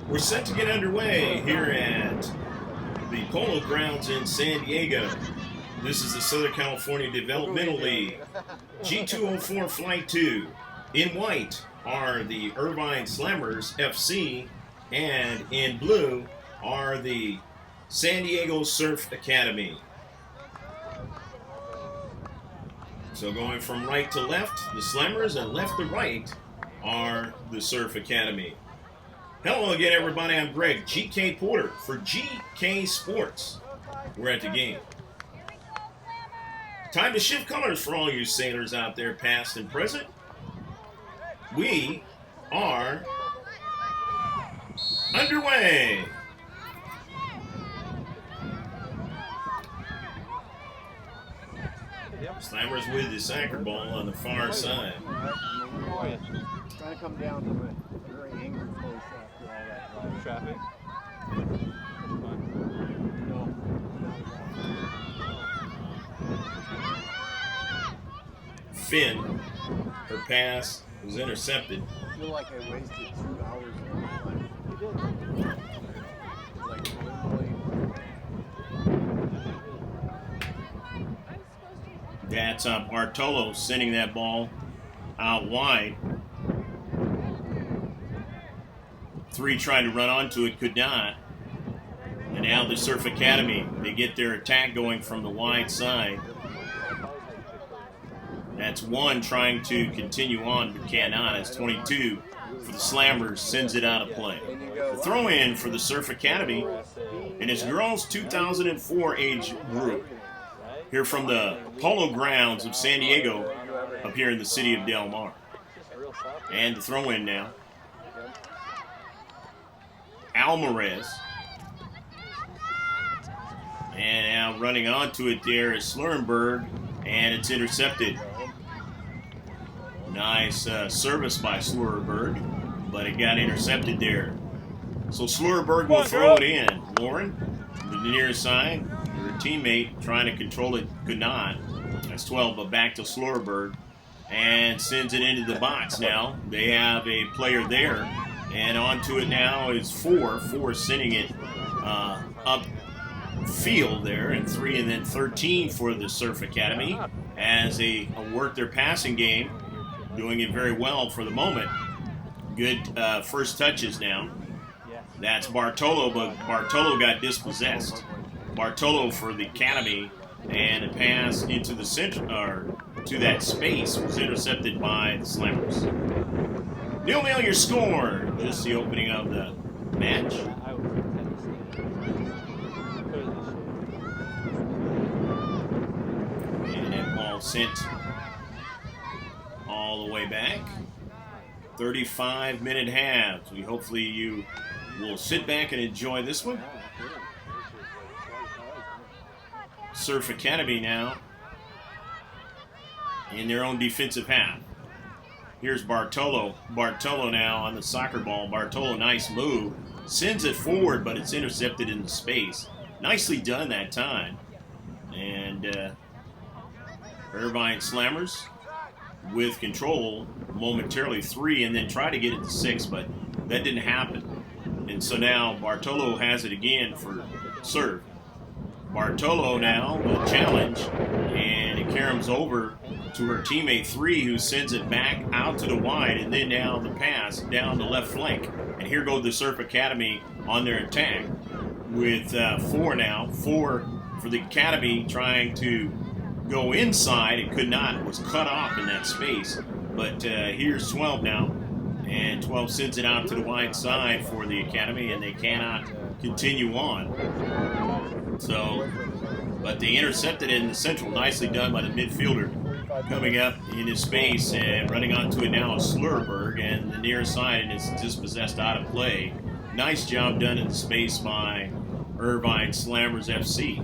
We're set to get underway here at the Polo Grounds in San Diego. This is the Southern California Developmental League, G2004 Flight 2. In white are the Irvine Slammers FC, and in blue are the San Diego Surf Academy. So going from right to left, the Slammers, and left to right are the Surf Academy. Hello again, everybody. I'm Greg, GK Porter for GK Sports. We're at the game. Time to shift colors for all you sailors out there, past and present. We are underway. Slammers with the soccer ball on the far side. Trying to come down from a very angry place after all that traffic. Finn, her pass was intercepted. I feel like I wasted 2 hours of my life. You did. Like, That's Bartolo sending that ball out wide. 3 tried to run onto it, could not. And now the Surf Academy, they get their attack going from the wide side. That's 1 trying to continue on, but cannot. It's 22 for the Slammers, sends it out of play. The throw in for the Surf Academy in his girls 2004 age group. Here from the Polo Grounds of San Diego, up here in the city of Del Mar. And the throw in now. Alvarez. And now running onto it there is Slurrenberg, and it's intercepted. Nice service by Slurrenberg, but it got intercepted there. So Slurrenberg will throw it in. Lauren, the near side, her teammate trying to control it, could not. That's 12, but back to Slurrenberg, and sends it into the box now. They have a player there. And onto it now is 4. 4 sending it up field there, and 3, and then 13 for the Surf Academy as they work their passing game, doing it very well for the moment. Good first touches now. That's Bartolo, but Bartolo got dispossessed. Bartolo for the Academy, and a pass into the center, or to that space, was intercepted by the Slammers. 0-0 your score. Just the opening of the match. And that ball sent all the way back. 35-minute halves. Hopefully you will sit back and enjoy this one. Surf Academy now in their own defensive half. Here's Bartolo. Bartolo now on the soccer ball. Bartolo, nice move. Sends it forward, but it's intercepted in the space. Nicely done that time. And Irvine Slammers with control momentarily 3 and then try to get it to 6, but that didn't happen. And so now Bartolo has it again for serve. Bartolo now will challenge, and it caroms over to her teammate 3, who sends it back out to the wide, and then now the pass down the left flank. And here goes the Surf Academy on their attack with 4 now. 4 for the Academy trying to go inside. It could not. It was cut off in that space. But here's 12 now, and 12 sends it out to the wide side for the Academy, and they cannot continue on. So, but they intercepted it in the central. Nicely done by the midfielder. Coming up in his space and running onto it now is Slurberg, and the near side, and it's dispossessed out of play. Nice job done in the space by Irvine Slammers FC.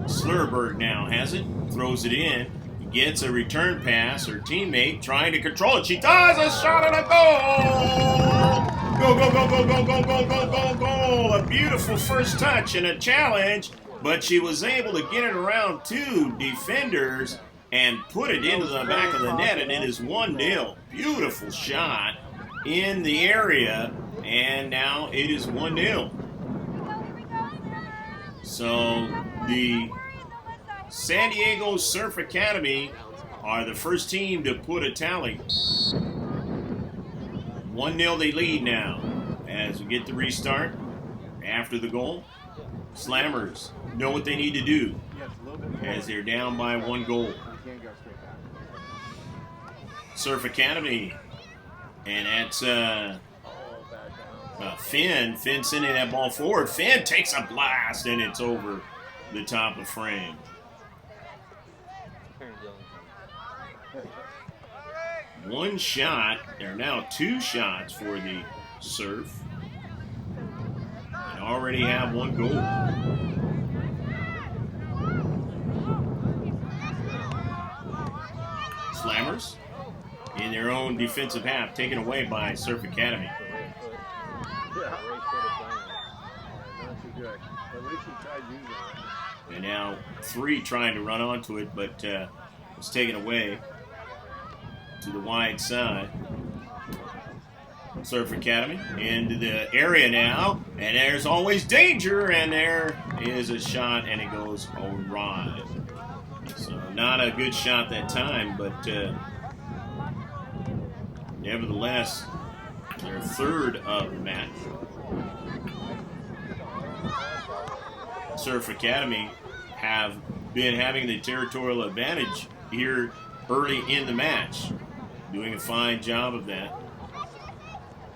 Slurberg now has it, throws it in, gets a return pass. Her teammate trying to control it. She does a shot and a goal! Go, go, go, go, go, go, go, go, go, go! A beautiful first touch and a challenge, but she was able to get it around 2 defenders and put it into the back of the net, and it is 1-0. Beautiful shot in the area, and now it is 1-0. So the San Diego Surf Academy are the first team to put a tally. 1-0 they lead now as we get the restart after the goal. Slammers know what they need to do as they're down by 1 goal. Surf Academy, and that's Finn. Finn sending that ball forward. Finn takes a blast, and it's over the top of frame. One shot. There are now 2 shots for the Surf. And already have 1 goal. Slammers in their own defensive half, taken away by Surf Academy. And now 3 trying to run onto it, but it's taken away to the wide side. Surf Academy into the area now, and there's always danger, and there is a shot, and it goes awry. So not a good shot that time, but nevertheless, their 3rd of the match. Surf Academy have been having the territorial advantage here early in the match, doing a fine job of that.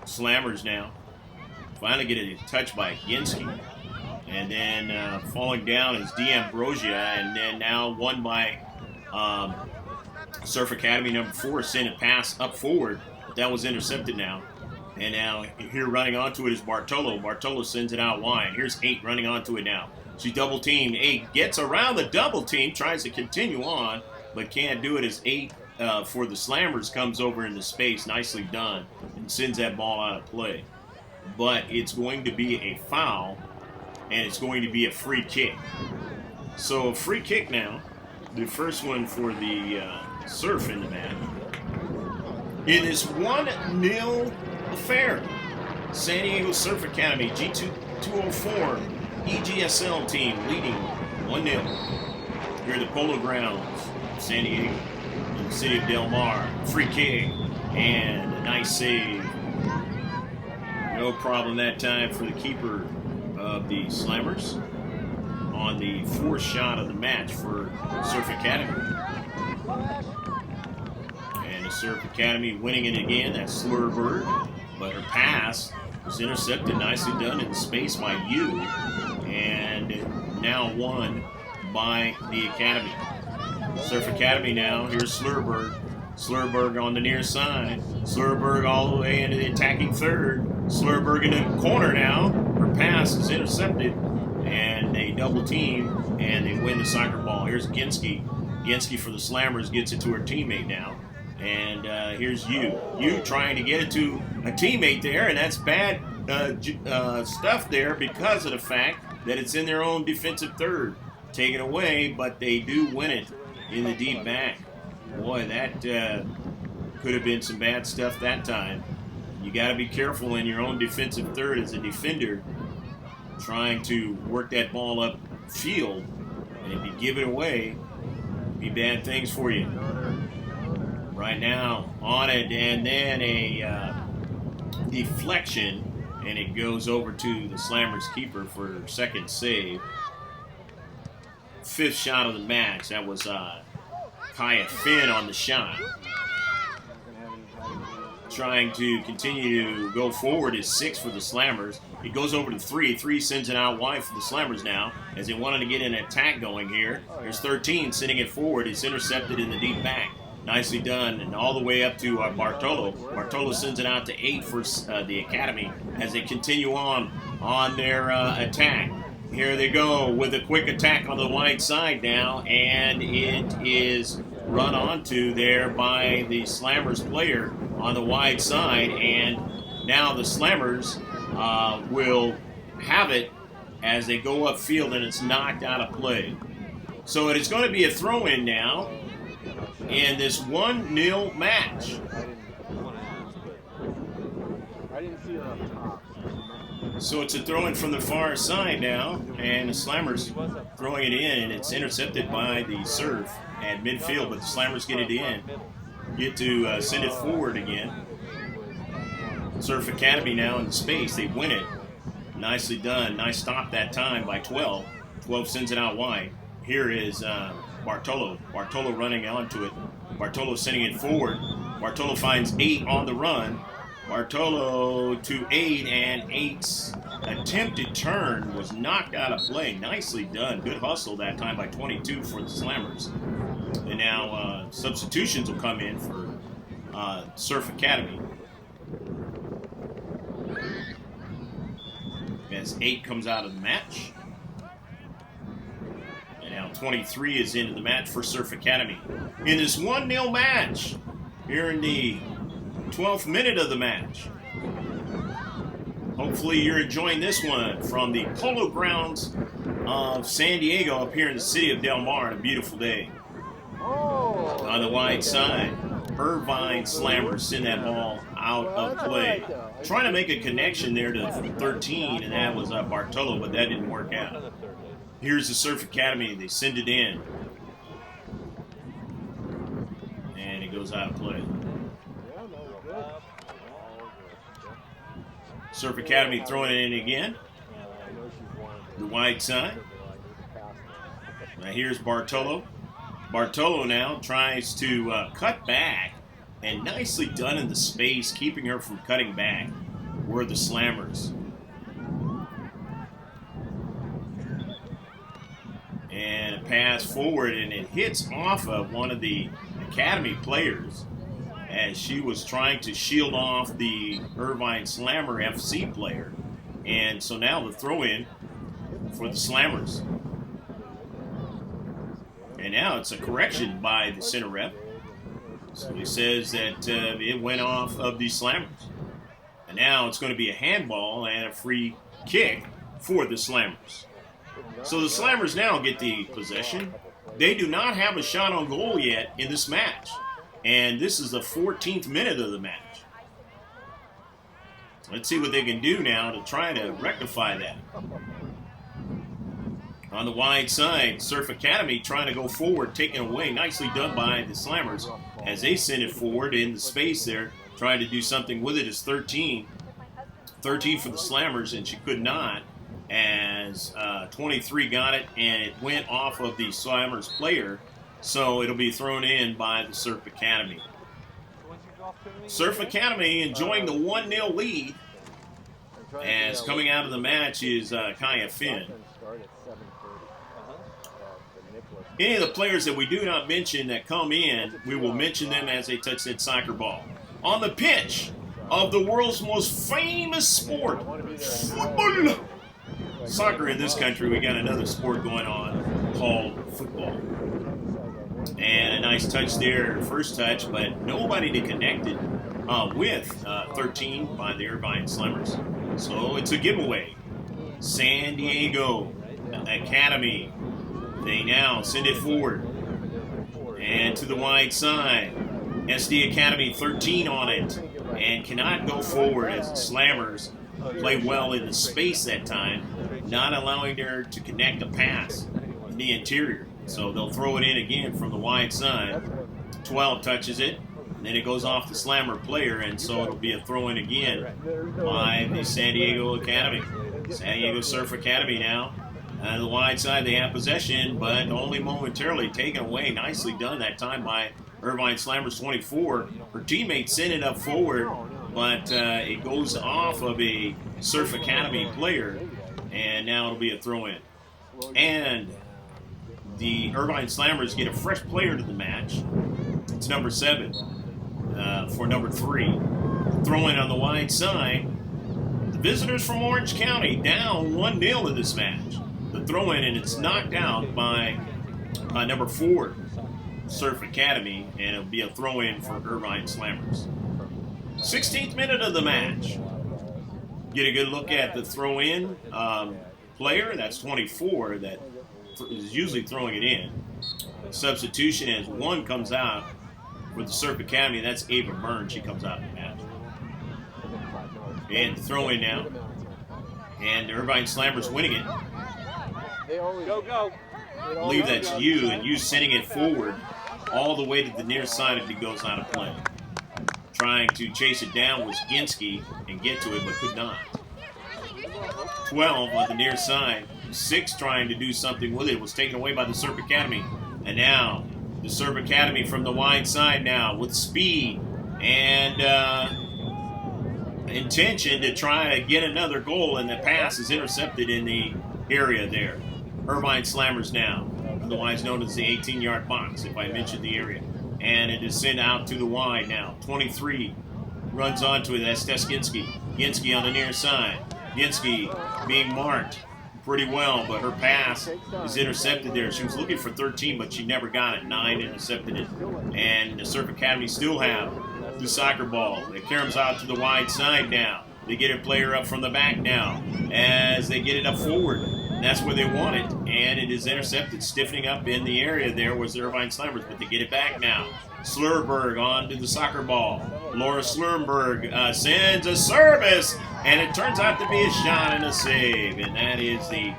Slammers now finally get a touch by Ginsky, and then falling down is D'Ambrosia, and then now won by Surf Academy number 4, sent a pass up forward, but that was intercepted now. And now here running onto it is Bartolo. Bartolo sends it out wide. Here's 8 running onto it now. She's double teamed. 8 gets around the double team, tries to continue on, but can't do it as 8 for the Slammers comes over into space. Nicely done, and sends that ball out of play. But it's going to be a foul, and it's going to be a free kick. So a free kick now, the first one for the Surf in the match. In this 1-0 affair, San Diego Surf Academy G2004 EGSL team leading 1-0 here at the Polo Grounds, San Diego, in the city of Del Mar. Free kick and a nice save. No problem that time for the keeper of the Slammers on the 4th shot of the match for Surf Academy. And the Surf Academy winning it again. That's Slurberg, but her pass was intercepted. Nicely done in space by Yu, and now won by the Academy. Surf Academy now. Here's Slurberg. Slurberg on the near side. Slurberg all the way into the attacking 3rd. Slurberg in the corner now. Her pass is intercepted, and they double team, and they win the soccer ball. Here's Ginsky Yenske for the Slammers gets it to her teammate now. And here's you trying to get it to a teammate there, and that's bad stuff there because of the fact that it's in their own defensive third. Taken away, but they do win it in the deep back. Boy, that could have been some bad stuff that time. You got to be careful in your own defensive third as a defender, trying to work that ball up field, and if you give it away, it'd be bad things for you. Right now, on it, and then a deflection, and it goes over to the Slammers keeper for her second save. 5th shot of the match. That was Kaya Finn on the shot. Trying to continue to go forward is 6 for the Slammers. It goes over to 3. 3 sends it out wide for the Slammers now as they wanted to get an attack going here. There's 13 sending it forward. It's intercepted in the deep back. Nicely done, and all the way up to Bartolo. Bartolo sends it out to 8 for the Academy as they continue on their attack. Here they go with a quick attack on the wide side now, and it is run onto there by the Slammers player on the wide side, and now the Slammers will have it as they go upfield, and it's knocked out of play. So it is going to be a throw-in now in this 1-0 match. So it's a throw-in from the far side now, and the Slammers throwing it in, and it's intercepted by the Surf at midfield, but the Slammers get it in. Get to send it forward again. Surf Academy now in the space. They win it. Nicely done. Nice stop that time by 12. 12 sends it out wide. Here is Bartolo. Bartolo running onto it. Bartolo sending it forward. Bartolo finds 8 on the run. Bartolo to 8, and 8's attempted turn was knocked out of play. Nicely done. Good hustle that time by 22 for the Slammers. And now substitutions will come in for Surf Academy. As 8 comes out of the match. And now 23 is into the match for Surf Academy. In this 1-0 match, here in the 12th minute of the match. Hopefully you're enjoying this one from the Polo Grounds of San Diego up here in the city of Del Mar on a beautiful day. On the wide side, Irvine Slammers send that ball out of play. Trying to make a connection there to 13, and that was Bartolo, but that didn't work out. Here's the Surf Academy. They send it in. And it goes out of play. Surf Academy throwing it in again. The wide side. Now here's Bartolo. Bartolo now tries to cut back, and nicely done in the space, keeping her from cutting back, were the Slammers. And a pass forward, and it hits off of one of the Academy players as she was trying to shield off the Irvine Slammer FC player. And so now the throw-in for the Slammers. And now it's a correction by the center rep. So he says that it went off of the Slammers. And now it's going to be a handball and a free kick for the Slammers. So the Slammers now get the possession. They do not have a shot on goal yet in this match. And this is the 14th minute of the match. Let's see what they can do now to try to rectify that. On the wide side, Surf Academy trying to go forward, taken away. Nicely done by the Slammers as they send it forward in the space there, trying to do something with it. Is 13. 13 for the Slammers, and she could not, as 23 got it, and it went off of the Slammers player. So it'll be thrown in by the Surf Academy. Surf Academy enjoying the 1-0 lead, as coming out of the match is Kaya Finn. Any of the players that we do not mention that come in, we will mention them as they touch that soccer ball. On the pitch of the world's most famous sport, football. Soccer in this country, we got another sport going on called football. And a nice touch there, first touch, but nobody to connect it with 13 by the Irvine Slammers. So it's a giveaway. San Diego Academy, they now send it forward. And to the wide side, SD Academy 13 on it, and cannot go forward as the Slammers play well in the space that time, not allowing her to connect a pass in the interior. So they'll throw it in again from the wide side. 12 touches it, and then it goes off the Slammer player, and so it'll be a throw-in again by the San Diego Academy. San Diego Surf Academy now. The wide side, they have possession, but only momentarily taken away. Nicely done that time by Irvine Slammers 24. Her teammates sent it up forward, but it goes off of a Surf Academy player, and now it'll be a throw-in. And the Irvine Slammers get a fresh player to the match. It's number 7 for number 3. Throw-in on the wide side. The visitors from Orange County down 1-0 in this match. The throw-in, and it's knocked out by number 4, Surf Academy, and it'll be a throw-in for Irvine Slammers. 16th minute of the match. Get a good look at the throw-in player. That's 24 that is usually throwing it in. Substitution as 1 comes out with the Surf Academy. That's Ava Byrne. She comes out of the match. And throw-in now. And the Irvine Slammers winning it. Go, go. I believe that's you, and you sending it forward all the way to the near side if it goes out of play. Trying to chase it down was Ginsky and get to it, but could not. 12 on the near side. 6 trying to do something with it. Was taken away by the Surf Academy. And now the Surf Academy from the wide side now with speed and intention to try to get another goal, and the pass is intercepted in the area there. Irvine Slammers now, otherwise known as the 18-yard box, if I mentioned the area. And it is sent out to the wide now. 23 runs onto it. That's Ginsky. Ginsky on the near side. Ginsky being marked pretty well, but her pass is intercepted there. She was looking for 13, but she never got it. 9 intercepted it. And the Surf Academy still have the soccer ball. It comes out to the wide side now. They get a player up from the back now as they get it up forward. That's where they want it, and it is intercepted. Stiffening up in the area there was the Irvine Slammers, but they get it back now. Slurberg on to the soccer ball. Laura Slurberg sends a service, and it turns out to be a shot and a save, and that is the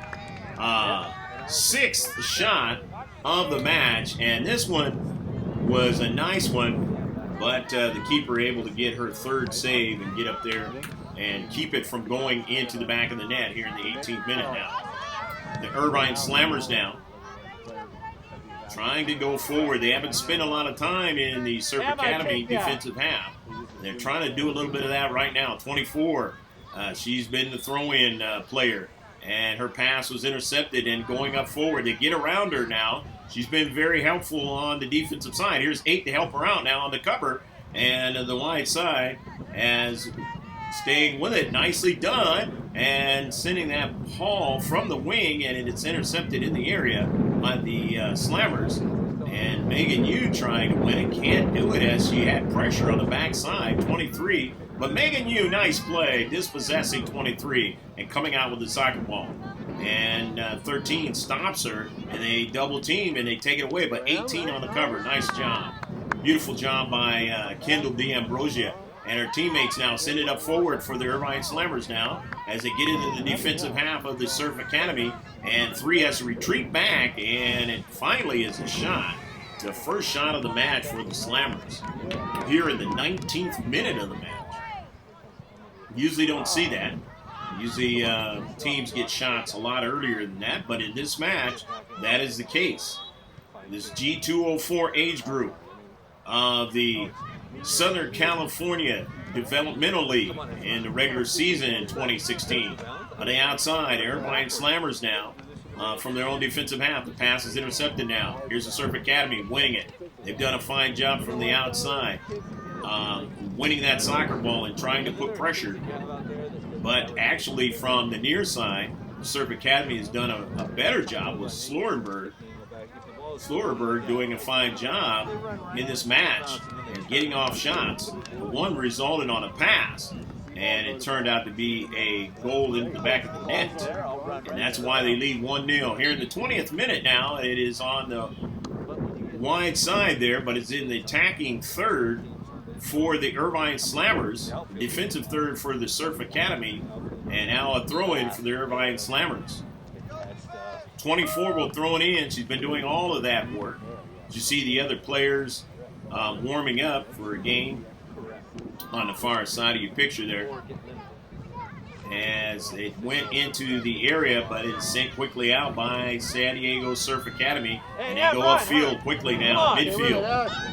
6th shot of the match, and this one was a nice one, but the keeper able to get her 3rd save and get up there and keep it from going into the back of the net here in the 18th minute now. The Irvine Slammers now trying to go forward. They haven't spent a lot of time in the Surf Academy defensive half. They're trying to do a little bit of that right now. 24, she's been the throw-in player, and her pass was intercepted, and going up forward. They get around her now. She's been very helpful on the defensive side. Here's 8 to help her out now on the cover, and the wide side as staying with it. Nicely done, and sending that ball from the wing, and it's intercepted in the area by the Slammers. And Megan Yu trying to win it, can't do it as she had pressure on the backside. 23, but Megan Yu, nice play, dispossessing 23 and coming out with the soccer ball. And 13 stops her, and they double team and they take it away, but 18 on the cover. Nice job. Beautiful job by Kendall D'Ambrosia. And her teammates now send it up forward for the Irvine Slammers now as they get into the defensive half of the Surf Academy. And 3 has to retreat back, and it finally is a shot. The first shot of the match for the Slammers here in the 19th minute of the match. Usually don't see that. Usually teams get shots a lot earlier than that, but in this match, that is the case. This G2004 age group of the Southern California Developmental League in the regular season in 2016. On the outside, Irvine Slammers now from their own defensive half. The pass is intercepted now. Here's the Surf Academy winning it. They've done a fine job from the outside, winning that soccer ball and trying to put pressure. But actually from the near side, the Surf Academy has done a better job with Slorenberg Fleurenberg doing a fine job in this match and getting off shots. One resulted on a pass, and it turned out to be a goal into the back of the net. And that's why they lead 1-0. Here in the 20th minute now, it is on the wide side there, but it's in the attacking third for the Irvine Slammers, defensive third for the Surf Academy, and now a throw-in for the Irvine Slammers. 24 will throw it in. She's been doing all of that work. You see the other players warming up for a game on the far side of your picture there. As it went into the area, but it's sent quickly out by San Diego Surf Academy. And they go upfield quickly now, midfield,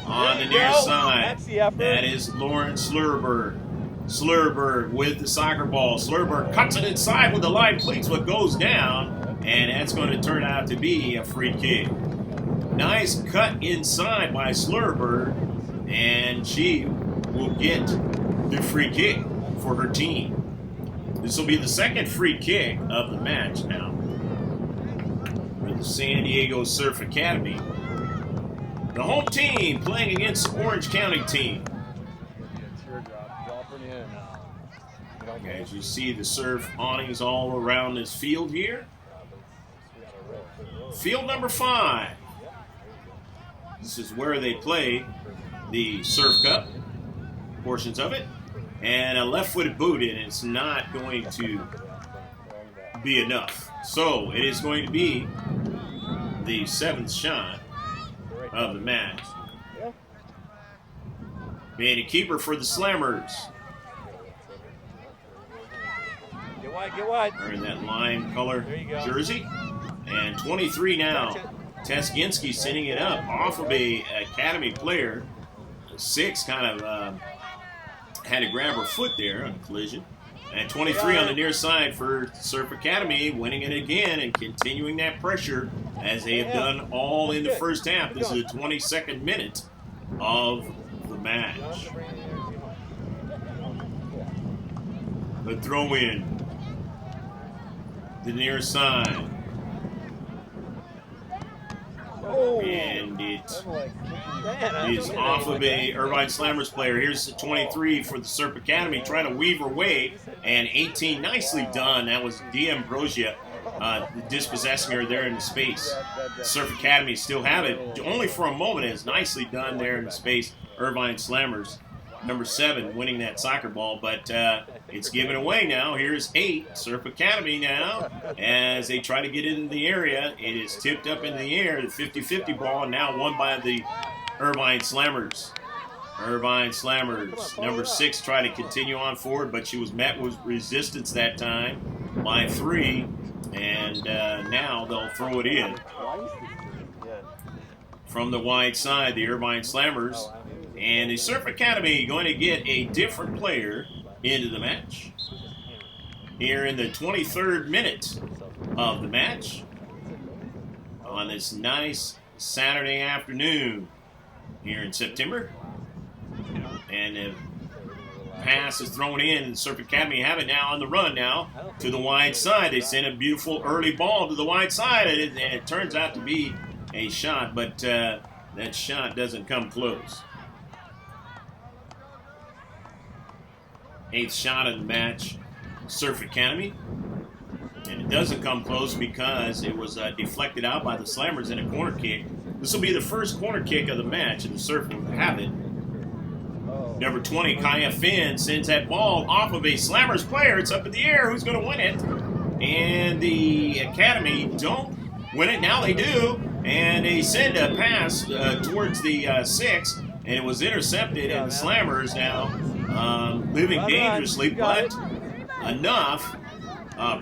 on the near side. That is Lauren Slurberg. Slurberg with the soccer ball. Slurberg cuts it inside with the line cleats what goes down, and that's going to turn out to be a free kick. Nice cut inside by Slurberg, and she will get the free kick for her team. This will be the second free kick of the match now for the San Diego Surf Academy. The home team playing against the Orange County team. As you see the surf awnings all around this field here. Field number 5. This is where they play the Surf Cup, portions of it. And a left-footed boot, and it's not going to be enough. So it is going to be the 7th shot of the match. Being a keeper for the Slammers. Get wide. Wearing that lime color jersey. And 23 now. Teskinski sending it up off of a Academy player. 6 kind of had to grab her foot there on a collision. And 23 on the near side for Surf Academy, winning it again and continuing that pressure as they have done all in the first half. This is the 22nd minute of the match. The throw in. The near side. And it is off of a Irvine Slammers player. Here's the 23 for the Surf Academy trying to weave her way. And 18, nicely done. That was D'Ambrosia dispossessing her there in the space. The Surf Academy still have it. Only for a moment. It's nicely done there in the space. Irvine Slammers, number 7, winning that soccer ball. But it's given away now. Here's 8, Surf Academy now. As they try to get it in the area, it is tipped up in the air. The 50-50 ball now won by the Irvine Slammers. Irvine Slammers, number 6, trying to continue on forward, but she was met with resistance that time by 3. And now they'll throw it in. From the wide side, the Irvine Slammers. And the Surf Academy going to get a different player into the match. Here in the 23rd minute of the match. On this nice Saturday afternoon here in September. And the pass is thrown in. The Surf Academy have it now on the run now to the wide side. They send a beautiful early ball to the wide side. And it turns out to be a shot, but that shot doesn't come close. 8th shot of the match, Surf Academy. And it doesn't come close because it was deflected out by the Slammers in a corner kick. This will be the first corner kick of the match, and the Surf will have it. Number 20, Kaya Finn, sends that ball off of a Slammers player. It's up in the air. Who's going to win it? And the Academy don't win it. Now they do. And they send a pass towards the 6, and it was intercepted, and the Slammers now living dangerously, but enough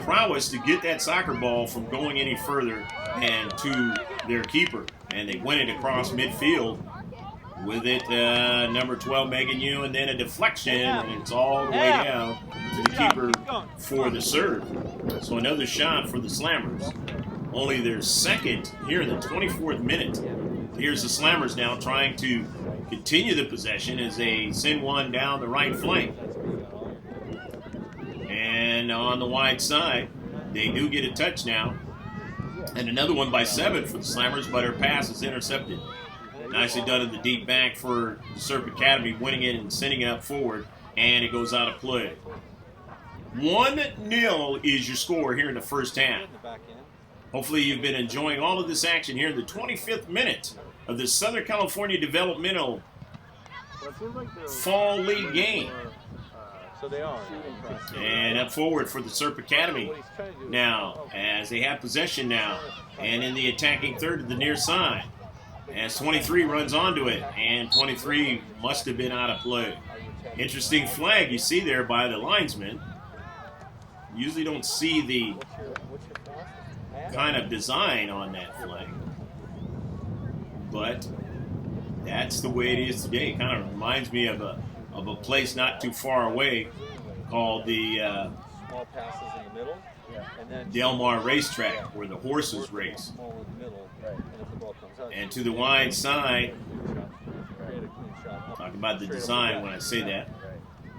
prowess to get that soccer ball from going any further and to their keeper. And they win it across midfield with it, number 12, Megan Yu, and then a deflection, and it's all the way down to the keeper for the serve. So another shot for the Slammers. Only their second here in the 24th minute. Here's the Slammers now trying to continue the possession as they send one down the right flank. And on the wide side, they do get a touch now. And another one by 7 for the Slammers, but her pass is intercepted. Nicely done in the deep back for the Surf Academy, winning it and sending it up forward, and it goes out of play. 1-0 is your score here in the first half. Hopefully you've been enjoying all of this action here in the 25th minute of the Southern California Developmental Fall League game. So they are. And up forward for the Surf Academy now, as they have possession now, and in the attacking third to the near side. As 23 runs onto it, and 23 must have been out of play. Interesting flag you see there by the linesman. Usually don't see the kind of design on that flag, but that's the way it is today. It kind of reminds me of a place not too far away called the Small passes in the middle, and then Del Mar Racetrack, where the horses race. small in the middle, and if the ball comes out, And to the wide side, create a clean shot. talking about the design when I say that,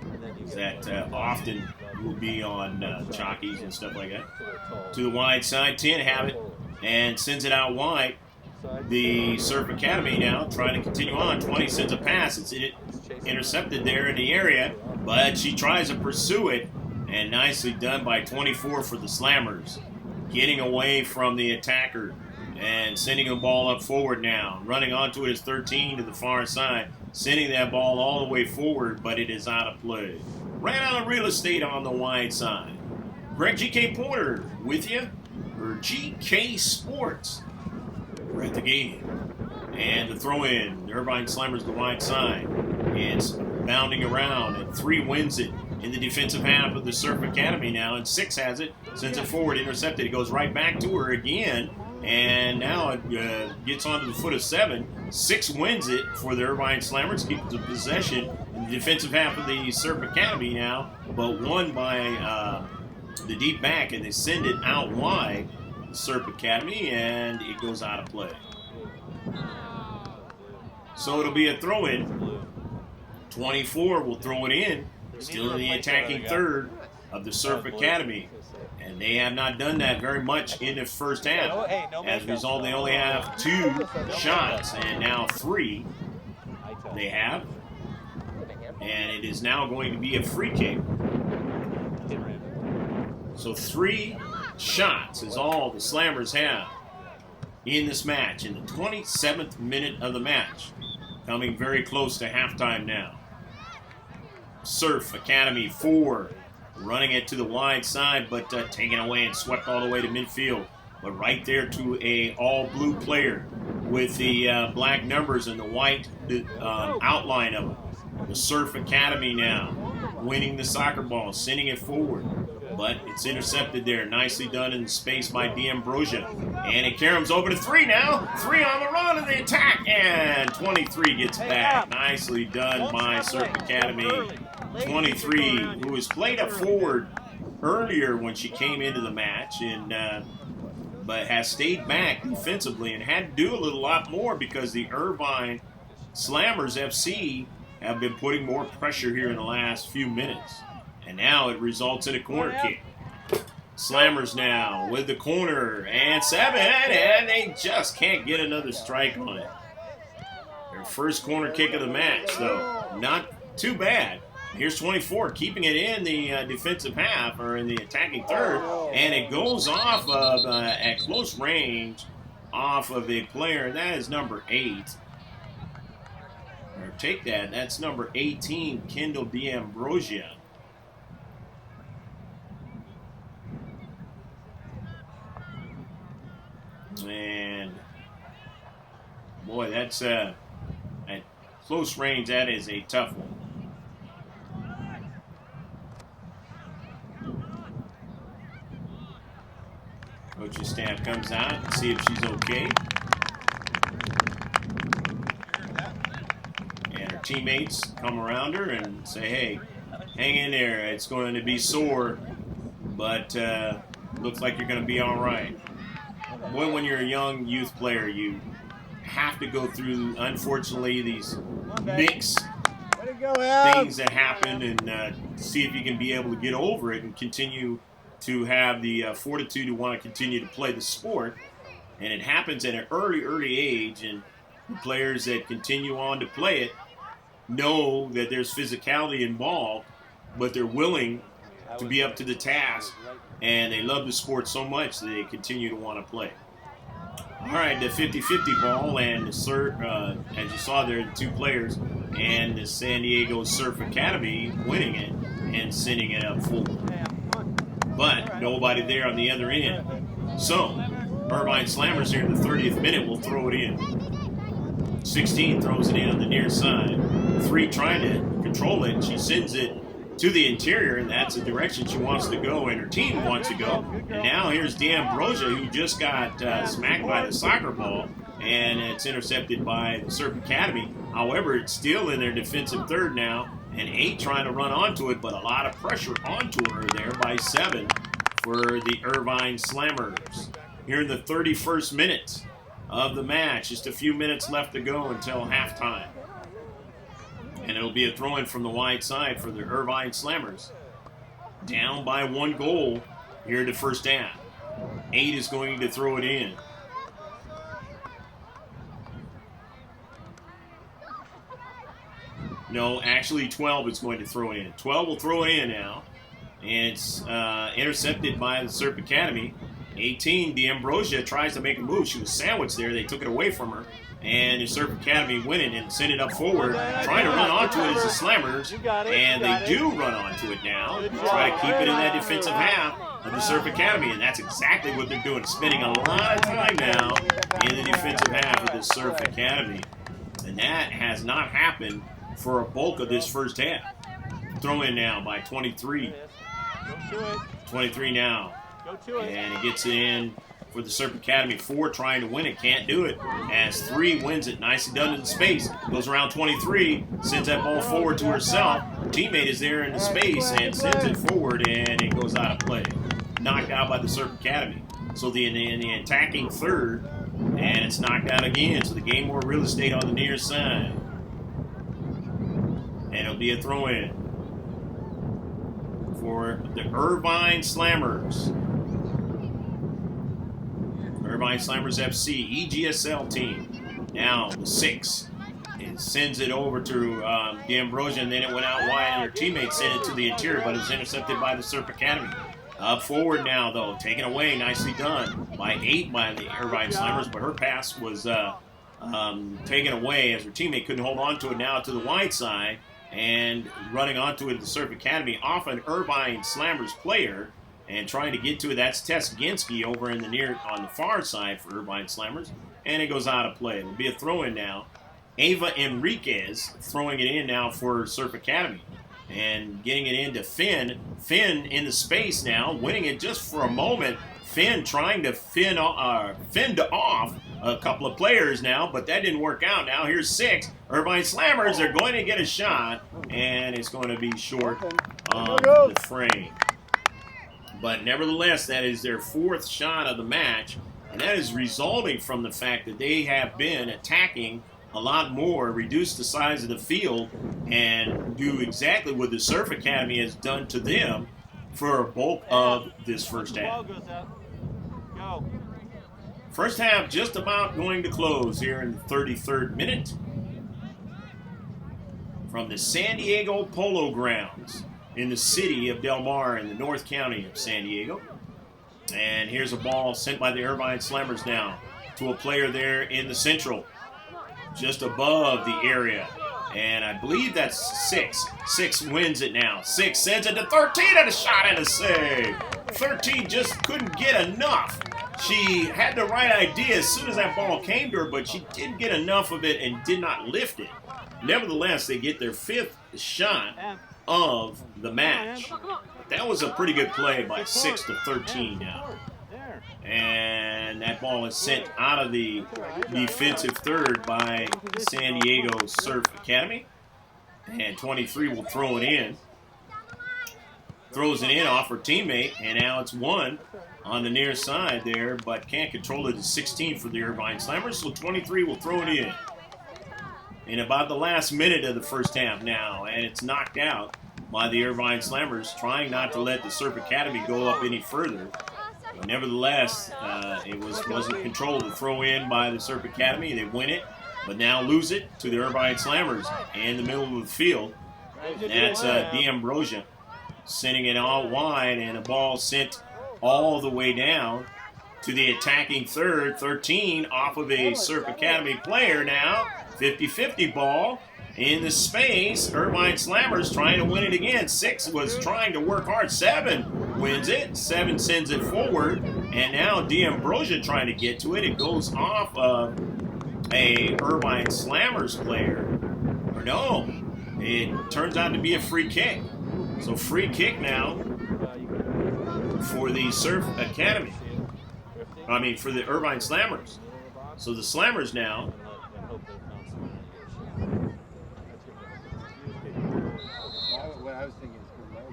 And then you is get that often will be on jockeys and stuff like that. to the tall To the wide side, 10 have it, and sends it out wide. side. The Surf Academy now trying to continue on. 20 sends a pass. It's intercepted there in the area, but she tries to pursue it, and nicely done by 24 for the Slammers. Getting away from the attacker and sending the ball up forward now. Running onto it is 13 to the far side, sending that ball all the way forward, but it is out of play. Ran out of real estate on the wide side. Greg G.K. Porter with you for GK Sports. We're at the game. And the throw in, Irvine Slammers the wide side. It's bounding around, and 3 wins it in the defensive half of the Surf Academy now, and 6 has it, sends it forward, intercepted. It goes right back to her again, and now it gets onto the foot of 7. 6 wins it for the Irvine Slammers, keep the possession in the defensive half of the Surf Academy now, but won by the deep back, and they send it out wide, the Surf Academy, and it goes out of play. So it'll be a throw-in. 24 will throw it in, still in the attacking third of the Surf Academy. And they have not done that very much in the first half. As a result, they only have 2 shots, and now 3 they have. And it is now going to be a free kick. So 3 shots is all the Slammers have in this match, in the 27th minute of the match. Coming very close to halftime now. Surf Academy 4, running it to the wide side, but taken away and swept all the way to midfield. But right there to a all-blue player with the black numbers and the white outline of it. The Surf Academy now winning the soccer ball, sending it forward. But it's intercepted there. Nicely done in space by D'Ambrosia. And it carries over to 3 now. 3 on the run in the attack. And 23 gets back. Nicely done by Surf Academy. 23, who was played up forward earlier when she came into the match, and but has stayed back defensively and had to do a lot more because the Irvine Slammers FC have been putting more pressure here in the last few minutes. And now it results in a corner kick. Slammers now with the corner, and 7, and they just can't get another strike on it. Their first corner kick of the match, though. Not too bad. Here's 24, keeping it in the defensive half, or in the attacking third, and it goes off of, at close range, off of a player. That is number 8. Or take that. That's number 18, Kendall D'Ambrosia. And boy, that's at close range. That is a tough one. Coaching staff comes out and see if she's okay. And her teammates come around her and say, "Hey, hang in there. It's going to be sore, but looks like you're going to be all right." Boy, when you're a young youth player, you have to go through, unfortunately, these mixed things that happen, and see if you can be able to get over it and continue to have the fortitude to want to continue to play the sport. And it happens at an early age, and the players that continue on to play it know that there's physicality involved, but they're willing to be up to the task, and they love the sport so much that they continue to want to play. All right, the 50-50 ball, and as you saw there, the two players, and the San Diego Surf Academy winning it and sending it up forward. But nobody there on the other end. So, Irvine Slammers here in the 30th minute will throw it in. 16 throws it in on the near side. 3 trying to control it. She sends it to the interior, and that's the direction she wants to go, and her team wants to go. And now here's D'Ambrosia, who just got smacked by the soccer ball, and it's intercepted by the Surf Academy. However, it's still in their defensive third now, and 8 trying to run onto it, but a lot of pressure onto her there by 7 for the Irvine Slammers. Here in the 31st minute of the match, just a few minutes left to go until halftime. And it'll be a throw-in from the wide side for the Irvine Slammers. Down by 1 goal here in the first half. 8 is going to throw it in. No, actually 12 is going to throw it in. 12 will throw it in now. And it's intercepted by the Surf Academy. 18, D'Ambrosia tries to make a move. She was sandwiched there. They took it away from her. And the Surf Academy winning and send it up forward. Trying to run onto it is the Slammers. And they do run onto it now. Try to keep it in that defensive half of the Surf Academy. And that's exactly what they're doing. Spending a lot of time now in the defensive half of the Surf Academy. And that has not happened for a bulk of this first half. Throw in now by 23. 23 now. And it gets it in for the Surf Academy. 4 trying to win it. Can't do it. As 3 wins it. Nicely done in the space. Goes around 23. Sends that ball forward to herself. Her teammate is there in the space and sends it forward, and it goes out of play. Knocked out by the Surf Academy. So the attacking third, and it's knocked out again. So they gain more real estate on the near side. And it'll be a throw-in for the Irvine Slammers. Irvine Slammers FC, EGSL team. Now the 6. It sends it over to D'Ambrosia, and then it went out wide, and her teammate sent it to the interior, but it was intercepted by the Surf Academy. Up forward now, though, taken away, nicely done by 8 by the Irvine Slammers, but her pass was taken away as her teammate couldn't hold on to it. Now to the wide side, and running onto it, the Surf Academy off an Irvine Slammers player, and trying to get to it. That's Tess Ginsky over in the on the far side for Irvine Slammers, and it goes out of play. It'll be a throw-in now. Ava Enriquez throwing it in now for Surf Academy, and getting it into Finn. Finn in the space now, winning it just for a moment. Finn trying to fend off a couple of players now, but that didn't work out. Now here's 6. Irvine Slammers are going to get a shot, and it's going to be short of the frame. But nevertheless, that is their 4th shot of the match, and that is resulting from the fact that they have been attacking a lot more, reduce the size of the field, and do exactly what the Surf Academy has done to them for a bulk of this first half. First half just about going to close here in the 33rd minute from the San Diego Polo Grounds in the city of Del Mar in the North County of San Diego. And here's a ball sent by the Irvine Slammers now to a player there in the central, just above the area. And I believe that's 6. 6 wins it now. 6 sends it to 13 and a shot and a save. 13 just couldn't get enough. She had the right idea as soon as that ball came to her, but she didn't get enough of it and did not lift it. Nevertheless, they get their 5th shot of the match. That was a pretty good play by 6 to 13 now. And that ball is sent out of the defensive third by San Diego Surf Academy. And 23 will throw it in. Throws it in off her teammate, and now it's 1 on the near side there, but can't control it. It's 16 for the Irvine Slammers, so 23 will throw it in about the last minute of the first half now, and it's knocked out by the Irvine Slammers, trying not to let the Surf Academy go up any further. Nevertheless, it wasn't controlled. The throw in by the Surf Academy. They win it, but now lose it to the Irvine Slammers in the middle of the field. That's D'Ambrosia sending it all wide, and a ball sent all the way down to the attacking third. 13 off of a Surf Academy player now. 50-50 ball in the space. Irvine Slammers trying to win it again. 6 was trying to work hard. 7 wins it. 7 sends it forward. And now D'Ambrosia trying to get to it. It goes off of a Irvine Slammers player. Or no, it turns out to be a free kick. So free kick now for the Surf Academy. I mean, for the Irvine Slammers. So the Slammers now what I was thinking is good legs.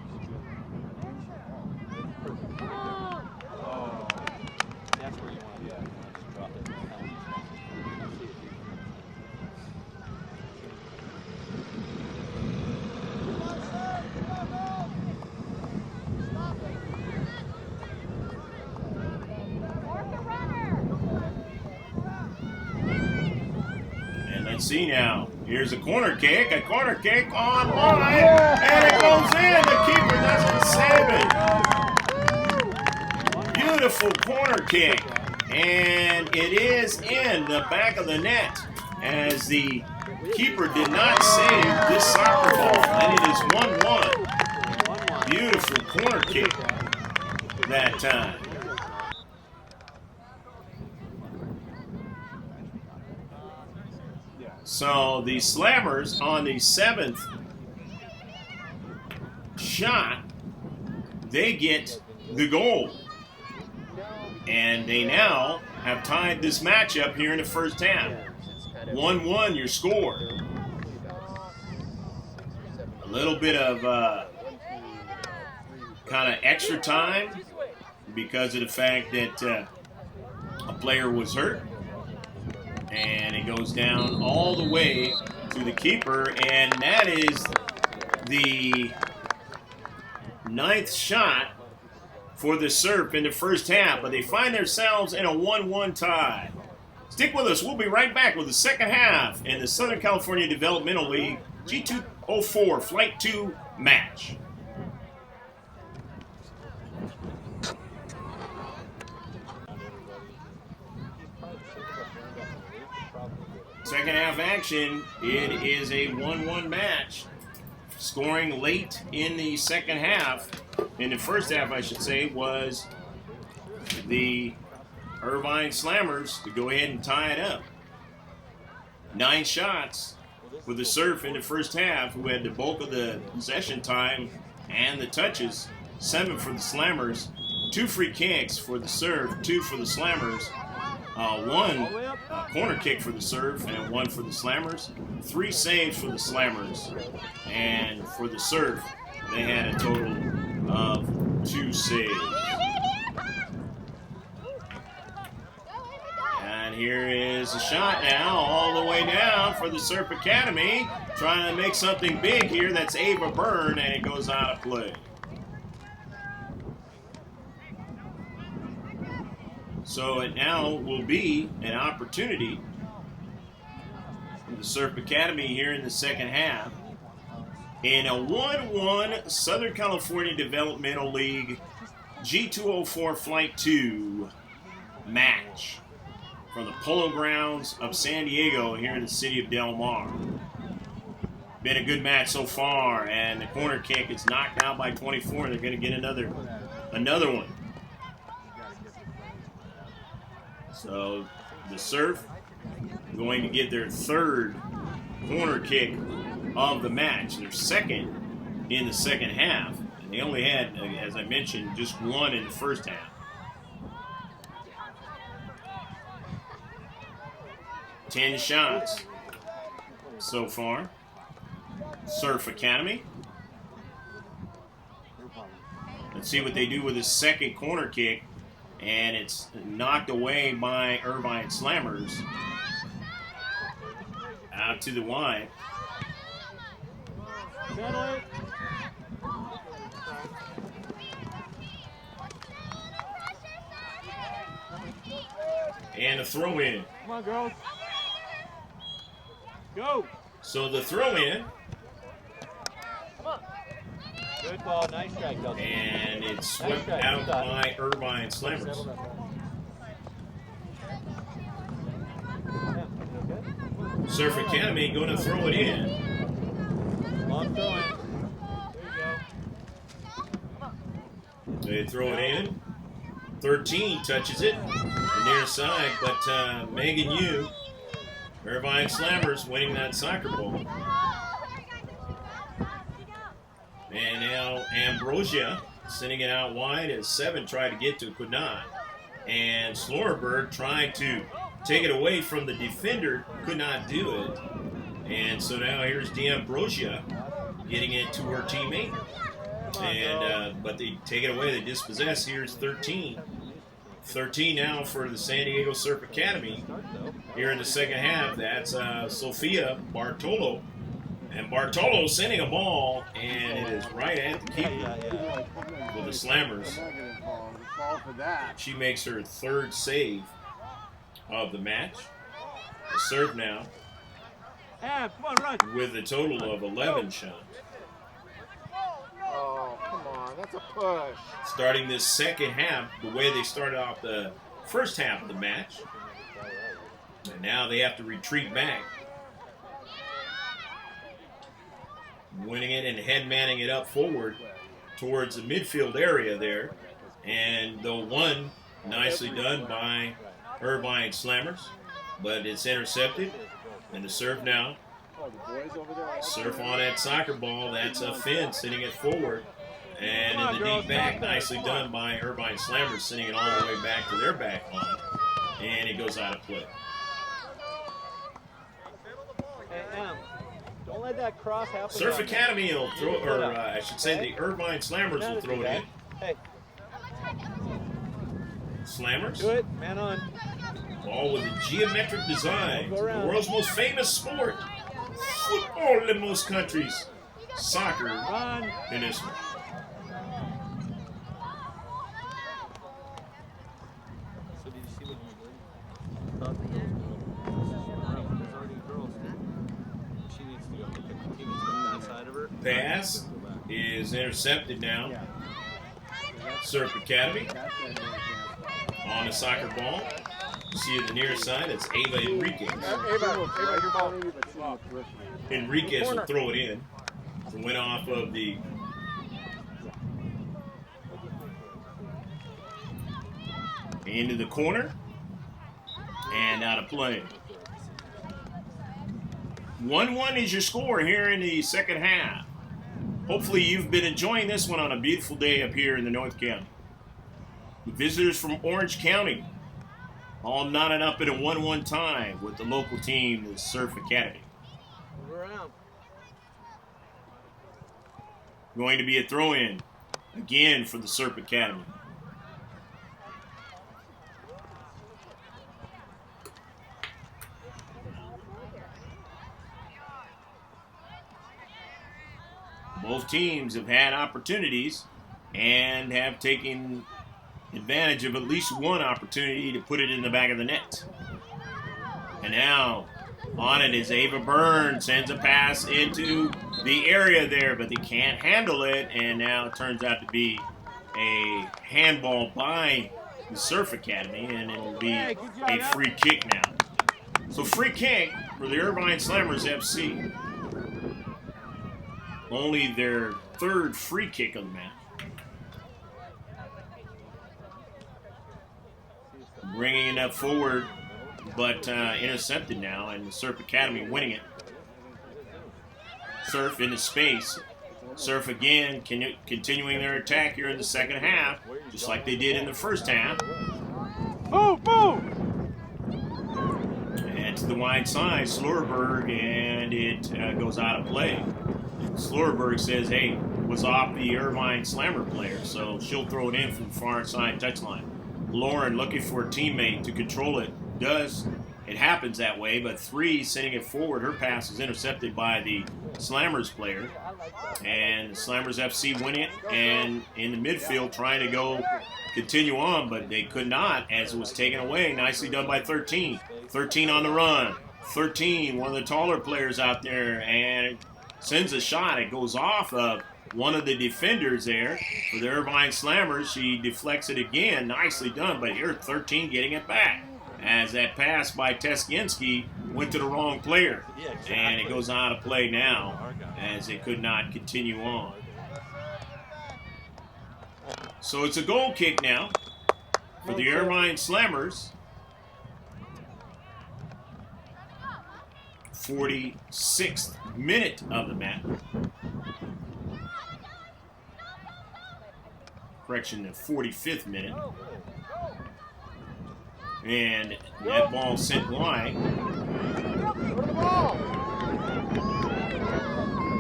That's where you want to be. Just drop it. And let's see now. Here's a corner kick on line, and it goes in. The keeper doesn't save it. Beautiful corner kick, and it is in the back of the net as the keeper did not save this soccer ball, and it is 1-1. Beautiful corner kick that time. So the Slammers on the 7th shot, they get the goal. And they now have tied this matchup here in the first half. 1-1 your score. A little bit of kind of extra time because of the fact that a player was hurt. And it goes down all the way to the keeper, and that is the 9th shot for the Surf in the first half, but they find themselves in a 1-1 tie. Stick with us. We'll be right back with the second half in the Southern California Developmental League G2004 Flight 2 match. Second half action, it is a 1-1 match. Scoring late in the second half, in the first half I should say, was the Irvine Slammers to go ahead and tie it up. 9 shots for the Surf in the first half, who had the bulk of the possession time and the touches. 7 for the Slammers, 2 free kicks for the Surf, 2 for the Slammers. 1 corner kick for the Surf and 1 for the Slammers. 3 saves for the Slammers. And for the Surf, they had a total of 2 saves. And here is a shot now all the way down for the Surf Academy. Trying to make something big here. That's Ava Byrne, and it goes out of play. So it now will be an opportunity for the Surf Academy here in the second half in a 1-1 Southern California Developmental League G2004 Flight 2 match from the Polo Grounds of San Diego here in the city of Del Mar. Been a good match so far, and the corner kick is knocked out by 24. They're going to get another one. So the Surf going to get their 3rd corner kick of the match, their 2nd in the second half. And they only had, as I mentioned, just 1 in the first half. 10 shots so far. Surf Academy. Let's see what they do with the 2nd corner kick. And it's knocked away by Irvine Slammers. Out to the wide. And a throw in. Come on, girls. Go. So the throw in. Good ball. Nice strike, Kelsey. And it's swept out by Irvine Slammers. Surf Academy going to throw it in. Long throw in. There you go. They throw it in. 13 touches it. The near side, but Megan Yu, Irvine Slammers winning that soccer ball. And now Ambrosia sending it out wide as 7 tried to get to, could not. And Slorenberg trying to take it away from the defender, could not do it. And so now here's D'Ambrosia getting it to her teammate. And but they take it away, they dispossess. Here's 13. 13 now for the San Diego Surf Academy. Here in the second half, that's Sophia Bartolo. And Bartolo sending a ball, and it is right at the keeper for the Slammers. She makes her 3rd save of the match. The serve now with a total of 11 shots. Oh, come on. That's a push. Starting this second half, the way they started off the first half of the match. And now they have to retreat back. Winning it and head-manning it up forward towards the midfield area there. And the one nicely done by Irvine Slammers, but it's intercepted. And the serve now. Surf on that soccer ball. That's a Finn sending it forward. And in the deep back, nicely done by Irvine Slammers, sending it all the way back to their back line. And it goes out of play. Don't let that cross happen. Surf Academy will throw, or I should say the Irvine Slammers will throw it in. Hey. Slammers. Do it, man on. Ball with a geometric design. The world's most famous sport. Football in most countries. Soccer in this one. So did you see what you She needs to go look at the team that's outside of her. Pass is intercepted now. Surf Academy on a soccer ball. You see at the near side, it's Ava Enriquez. Enriquez will throw it in. It went off of the into the corner and out of play. 1-1 is your score here in the second half. Hopefully you've been enjoying this one on a beautiful day up here in the North County. The visitors from Orange County all knotted up in a 1-1 tie with the local team, the Surf Academy. Going to be a throw-in again for the Surf Academy. Both teams have had opportunities and have taken advantage of at least one opportunity to put it in the back of the net. And now on it is Ava Byrne, sends a pass into the area there, but they can't handle it, and now it turns out to be a handball by the Surf Academy, and it will be a free kick now. So free kick for the Irvine Slammers FC. Only their 3rd free kick of the match. Bringing it up forward, but intercepted now, and the Surf Academy winning it. Surf into space. Surf again, continuing their attack here in the second half, just like they did in the first half. Boom, boom! And to the wide side, Slorenberg, and it goes out of play. Slorenberg says, hey, was off the Irvine Slammer player, so she'll throw it in from the far side touchline. Lauren looking for a teammate to control it, does, it happens that way. But 3 sending it forward. Her pass is intercepted by the Slammers player. And Slammers FC win it. And in the midfield trying to go continue on, but they could not as it was taken away. Nicely done by 13. 13 on the run. 13, one of the taller players out there, and it sends a shot. It goes off of one of the defenders there for the Irvine Slammers. She deflects it again. Nicely done, but here 13 getting it back as that pass by Teskinski went to the wrong player. And it goes out of play now as it could not continue on. So it's a goal kick now for the Irvine Slammers. 46th minute of the match. Correction, the 45th minute. And that ball sent wide.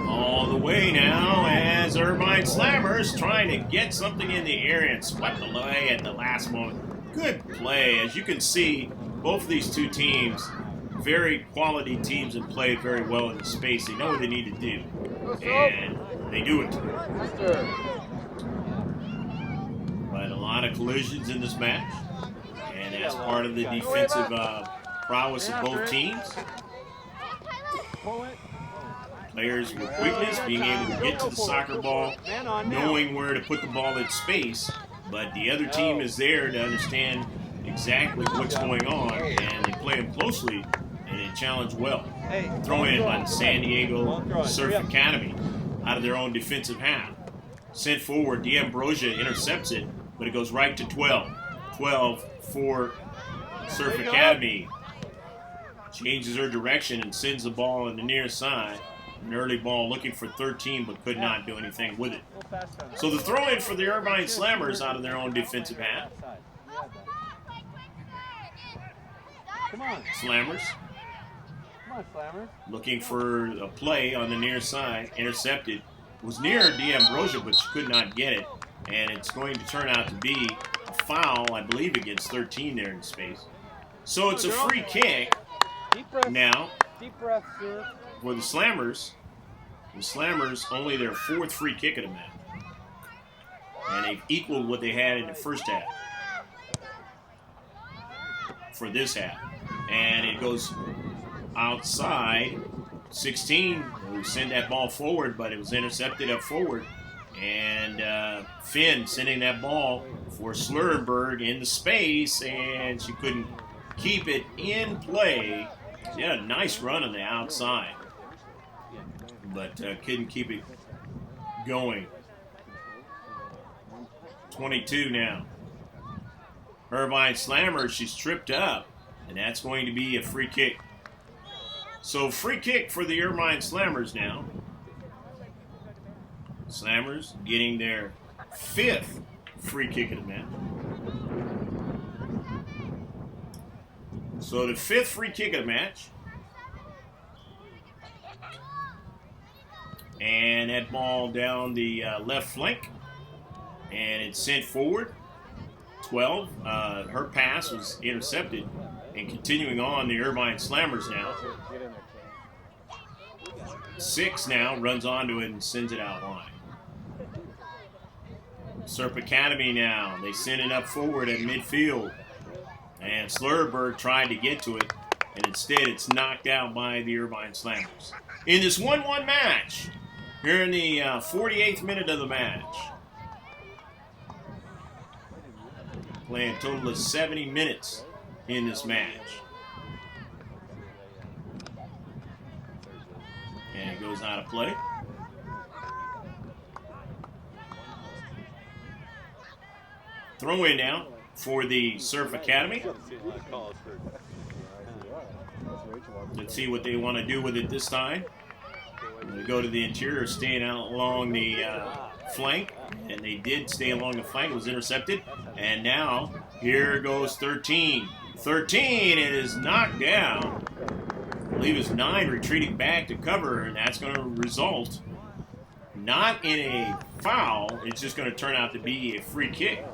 All the way now as Irvine Slammers trying to get something in the area and swept away at the last moment. Good play. As you can see, both of these two teams, very quality teams, and play very well in the space. They know what they need to do, and they do it. But a lot of collisions in this match, and as part of the defensive prowess of both teams. Players with quickness, being able to get to the soccer ball, knowing where to put the ball in space, but the other team is there to understand exactly what's going on, and they play them closely, and they challenge well. Throw in by the San Diego Surf Academy out of their own defensive half. Sent forward, D'Ambrosia intercepts it, but it goes right to 12. 12 for Surf Academy. Changes her direction and sends the ball on the near side. An early ball looking for 13, but could not do anything with it. So the throw-in for the Irvine Slammers out of their own defensive half. Come on. Slammers. Come on, Slammers. Looking for a play on the near side. Intercepted. Was near D'Ambrosia, but she could not get it. And it's going to turn out to be a foul, I believe, against 13 there in space. So it's a free kick now. Deep breath, sir. For the Slammers. The Slammers only their 4th free kick of the match. And they've equaled what they had in the first half. For this half. And it goes outside. 16 who send that ball forward, but it was intercepted up forward. And Finn sending that ball for Slurrenberg in the space, and she couldn't keep it in play. She had a nice run on the outside, but couldn't keep it going. 22 now. Irvine Slammers, she's tripped up, and that's going to be a free kick. So free kick for the Irvine Slammers now. Slammers getting their 5th free kick of the match. So the 5th free kick of the match. And that ball down the left flank. And it's sent forward. 12. Her pass was intercepted. And continuing on, the Irvine Slammers now. 6 now runs onto it and sends it out wide. Surf Academy now. They send it up forward at midfield. And Slurberg tried to get to it. And instead it's knocked out by the Irvine Slammers. In this 1-1 match, here in the 48th minute of the match. Playing a total of 70 minutes in this match. And it goes out of play. Throw in now for the Surf Academy. Let's see what they want to do with it this time. They go to the interior, staying out along the flank. And they did stay along the flank. It was intercepted. And now, here goes 13. 13, it is knocked down. I believe it's 9 retreating back to cover, and that's going to result not in a foul. It's just going to turn out to be a free kick.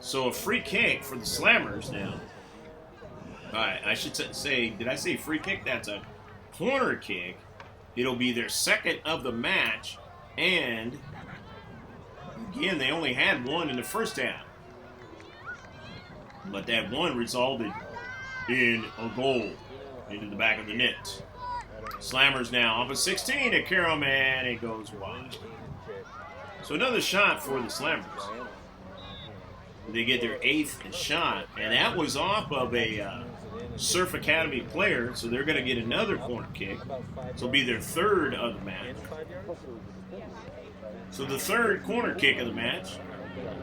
So a free kick for the Slammers now. I should say, did I say free kick? That's a corner kick. It'll be their second of the match. And, again, they only had one in the first half. But that one resulted in a goal into the back of the net. Slammers now off of 16 to Karam, and it goes wide. So another shot for the Slammers. They get their 8th shot, and that was off of a Surf Academy player, so they're going to get another corner kick. So it'll be their 3rd of the match. So the 3rd corner kick of the match,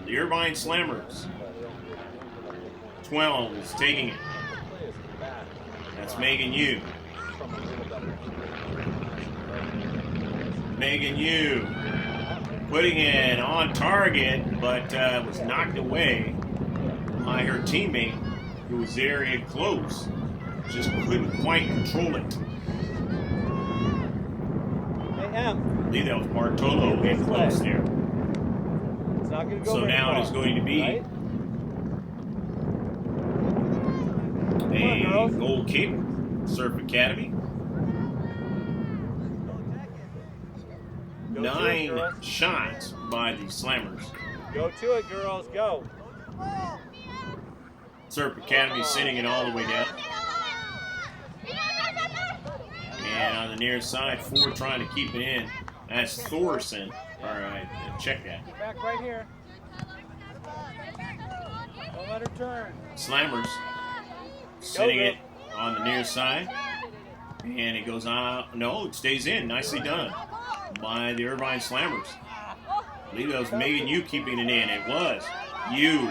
the Irvine Slammers. 12 is taking it. That's Megan Yu. Megan Yu putting it on target, but was knocked away by her teammate who was there in close. Just couldn't quite control it. I believe that was Bartolo in close there. It's not going to go So now it is going to be a goal kick, Surf Academy. 9 shots by the Slammers. Go to it, girls. Go. Surf Academy sending it all the way down. And on the near side, Ford trying to keep it in. That's Thorson. All right, check that. Get back right here. Don't let her turn. Slammers sending it on the near side. And it goes out. No, it stays in. Nicely done by the Irvine Slammers. I believe that was Megan Yu keeping it in. It was. Yu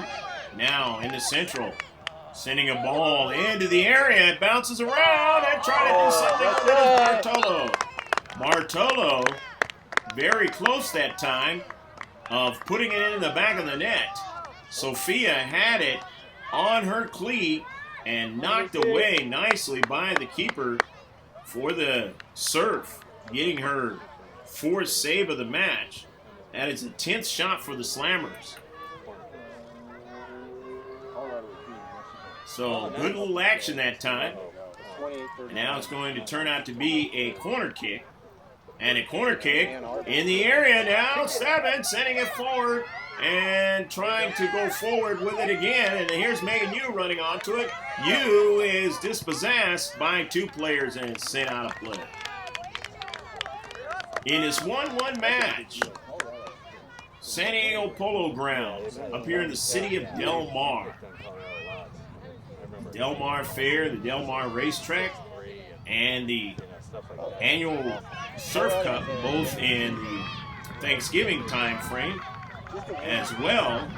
now in the central. Sending a ball into the area. It bounces around and trying to do something with Bartolo. Bartolo very close that time of putting it in the back of the net. Sophia had it on her cleat and knocked away nicely by the keeper for the Surf, getting her 4th save of the match. That is the 10th shot for the Slammers. So good little action that time. And now it's going to turn out to be a corner kick. And a corner kick in the area now. 7 sending it forward and trying to go forward with it again. And here's Megan Yu running onto it. Yu is dispossessed by 2 players and is sent out of play. In this 1-1 match, San Diego Polo Grounds up here in the city of Del Mar. Del Mar Fair, the Del Mar Racetrack, and the annual Surf Cup, both in the Thanksgiving time frame, as well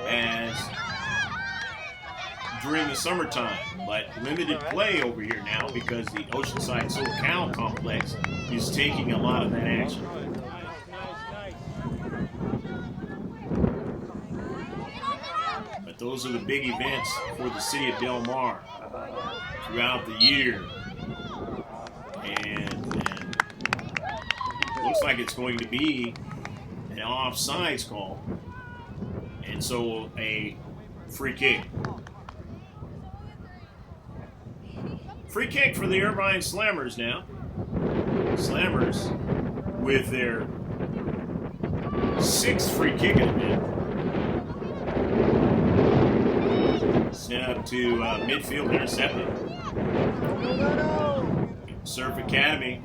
as during the summertime. But limited play over here now because the Oceanside So.Cal complex is taking a lot of that action. But those are the big events for the city of Del Mar throughout the year. And it looks like it's going to be an offsides call. And so a free kick. Free kick for the Irvine Slammers now. Slammers with their 6th free kick of the night. Sent up to midfield, intercepted. Surf Academy.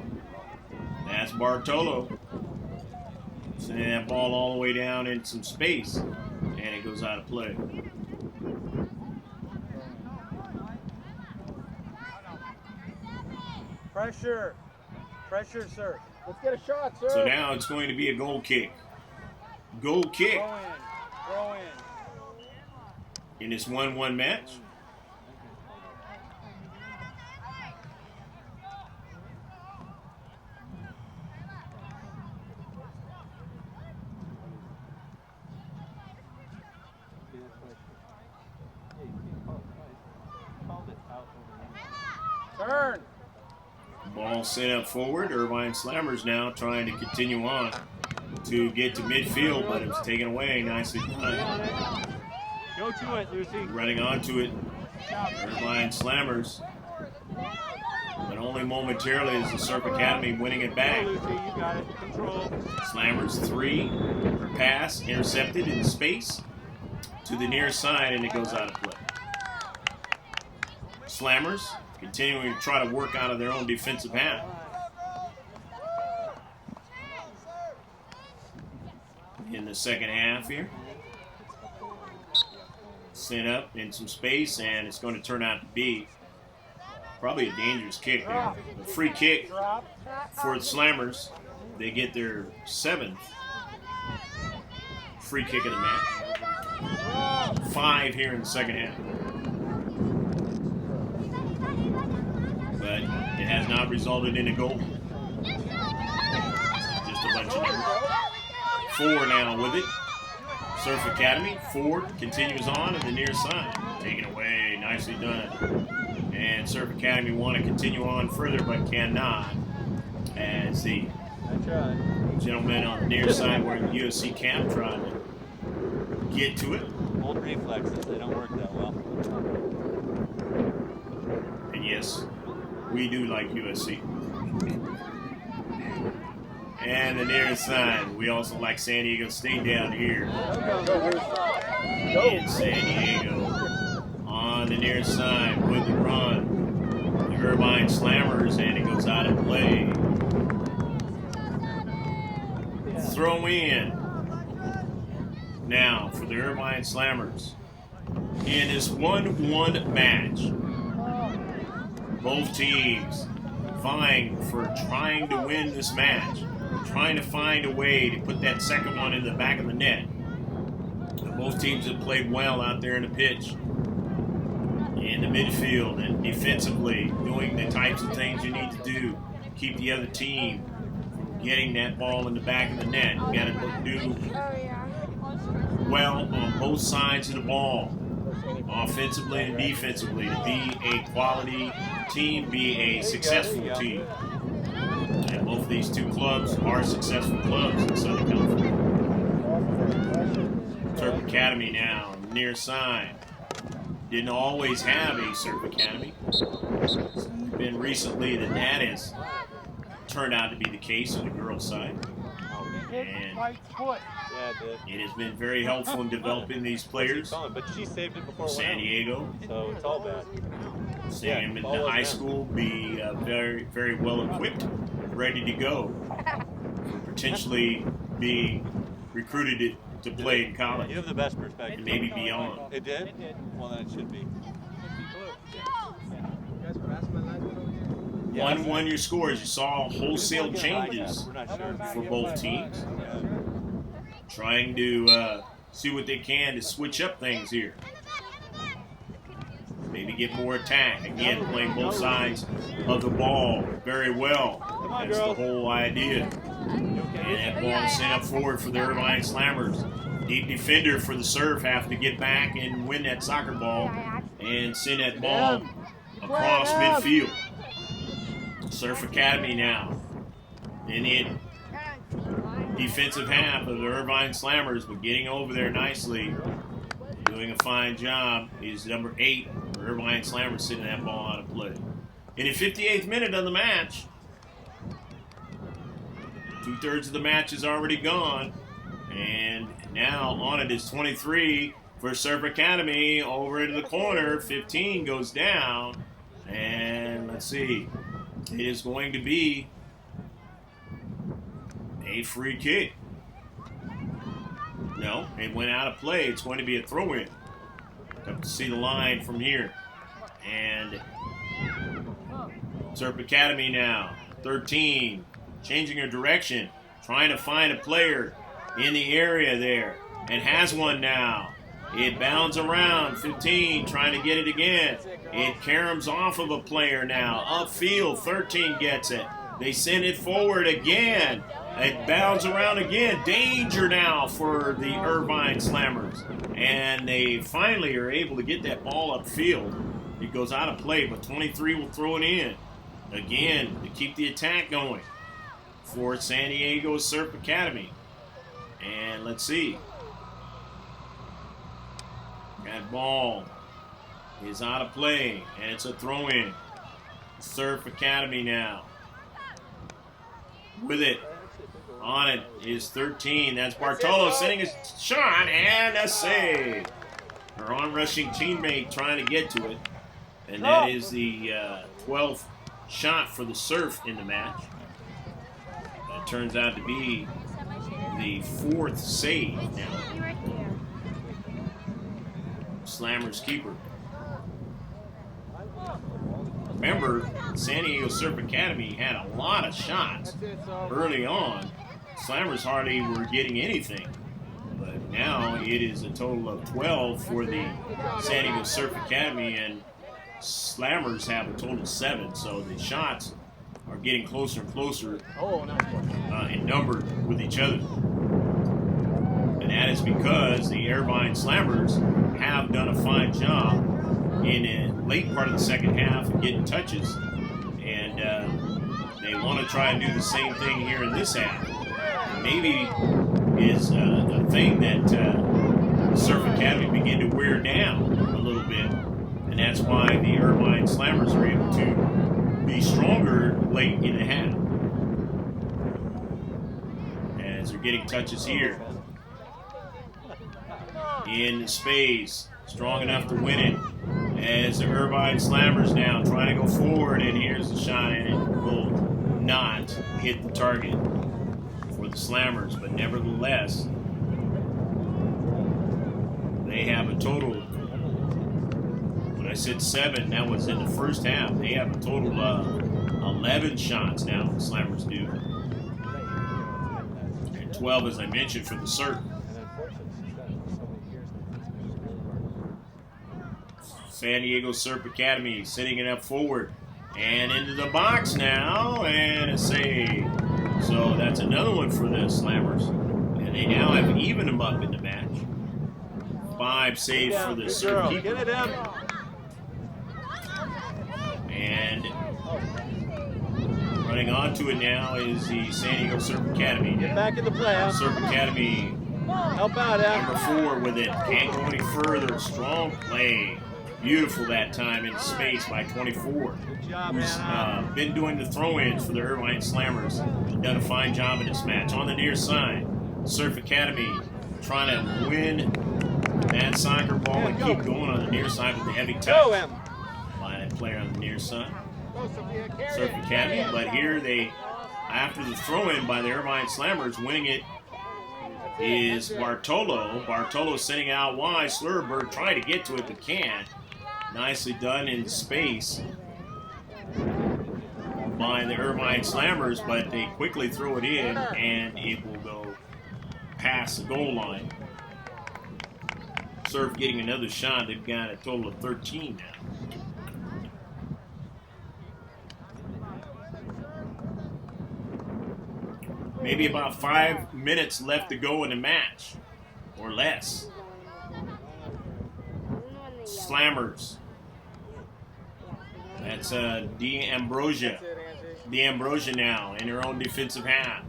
That's Bartolo. Sending that ball all the way down in some space. And it goes out of play. Pressure. Pressure, Surf. Let's get a shot, sir. So now it's going to be a goal kick. Goal kick. Throw in. In this 1-1 match. Turn. Ball sent up forward. Irvine Slammers now trying to continue on to get to midfield, but it was taken away. Nicely done. Go to it, Lucy. Running onto it Irvine Slammers, but only momentarily is the Surf Academy winning it back. Lucy, you got it. Control. Slammers 3, her pass intercepted in space to the near side, and it goes out of play. Slammers continuing to try to work out of their own defensive half. In the second half here. Sent up in some space, and it's going to turn out to be probably a dangerous kick there. A free kick for the Slammers. They get their 7th free kick of the match. 5 here in the second half. But it has not resulted in a goal. Just a bunch of numbers. 4 now with it. Surf Academy. Ford continues on at the near side. Taken away. Nicely done. And Surf Academy want to continue on further but cannot, as the gentleman on the near side wearing the USC cap trying to get to it. Old reflexes, they don't work that well. And yes, we do like USC. And the near side, we also like San Diego State down here. In San Diego. On the near side with the run. The Irvine Slammers, and it goes out of play. Throw in now for the Irvine Slammers. In this 1-1 match, both teams vying for trying to win this match, trying to find a way to put that second one in the back of the net. Both teams have played well out there in the pitch, in the midfield, and defensively, doing the types of things you need to do to keep the other team from getting that ball in the back of the net. You got to do well on both sides of the ball, offensively and defensively, to be a quality team, be a successful team. And both of these two clubs are successful clubs in Southern California. Surf Academy now, near side. Didn't always have a Surf Academy. It's been recently that has turned out to be the case on the girls' side. And it has been very helpful in developing these players. But she saved it before San Diego. So it's all bad. Seeing them in the high school be very, very well equipped, ready to go. Potentially being recruited to play in college. You have the best perspective. And maybe beyond. It did? Well, then it should be. 1-1 your scores. You saw wholesale changes for both teams. Trying to see what they can to switch up things here. Maybe get more attack. Again, playing both sides of the ball very well. That's the whole idea. And that ball is sent up forward for the Irvine Slammers. Deep defender for the Surf have to get back and win that soccer ball and send that ball across midfield. Surf Academy now in the defensive half of the Irvine Slammers, but getting over there nicely, doing a fine job, is number 8. Irvine Slammers sending that ball out of play. In the 58th minute of the match, 2/3 of the match is already gone, and now on it is 23 for Surf Academy. Over into the corner, 15 goes down, and let's see, it is going to be a free kick. No, it went out of play. It's going to be a throw-in. Have to see the line from here. And Surf Academy now, 13, changing her direction, trying to find a player in the area there, and has one now. It bounds around, 15, trying to get it again. It caroms off of a player now. Upfield, 13 gets it. They send it forward again. It bounds around again. Danger now for the Irvine Slammers. And they finally are able to get that ball upfield. It goes out of play, but 23 will throw it in. Again, to keep the attack going for San Diego Surf Academy. And let's see. That ball is out of play, and it's a throw-in. Surf Academy now. With it, on it is 13. That's Bartolo sending a shot and a save. Her on-rushing teammate trying to get to it. And that is the 12th shot for the Surf in the match. That turns out to be the 4th save now. Slammer's keeper. Remember, San Diego Surf Academy had a lot of shots early on. Slammers hardly were getting anything. But now it is a total of 12 for the San Diego Surf Academy, and Slammers have a total of 7. So the shots are getting closer and closer in number with each other. And that is because the Irvine Slammers have done a fine job in the late part of the second half of getting touches. And they want to try and do the same thing here in this half. Maybe is a thing that the Surf Academy began to wear down a little bit. And that's why the Irvine Slammers are able to be stronger late in the half. As they're getting touches here. In space, strong enough to win it. As the Irvine Slammers now trying to go forward, and here's the shot, and it will not hit the target for the Slammers, but nevertheless, they have a total. When I said 7, that was in the first half. They have a total of 11 shots now, the Slammers do. And 12, as I mentioned, for the Surf. San Diego Surf Academy sending it up forward and into the box now, and a save. So that's another one for the Slammers. And they now have evened them up in the match. 5 saves for the Surf keeper. And running onto it now is the San Diego Surf Academy. Get back in the play. Surf Academy Help out, number 4 with it. Can't go any further. Strong play. Beautiful that time in space by 24. Good job, Who's been doing the throw-ins for the Irvine Slammers. Done a fine job in this match. On the near side, Surf Academy trying to win that soccer ball and keep going on the near side with the heavy touch. By that player on the near side. Surf Academy, but here they, after the throw-in by the Irvine Slammers, winning it is Bartolo. Bartolo sending out wide. Slurberg trying to get to it but can't. Nicely done in space by the Irvine Slammers, but they quickly throw it in and it will go past the goal line. Surf getting another shot. They've got a total of 13 now. Maybe about 5 minutes left to go in the match, or less. Slammers. That's D'Ambrosia. D'Ambrosia now in her own defensive half.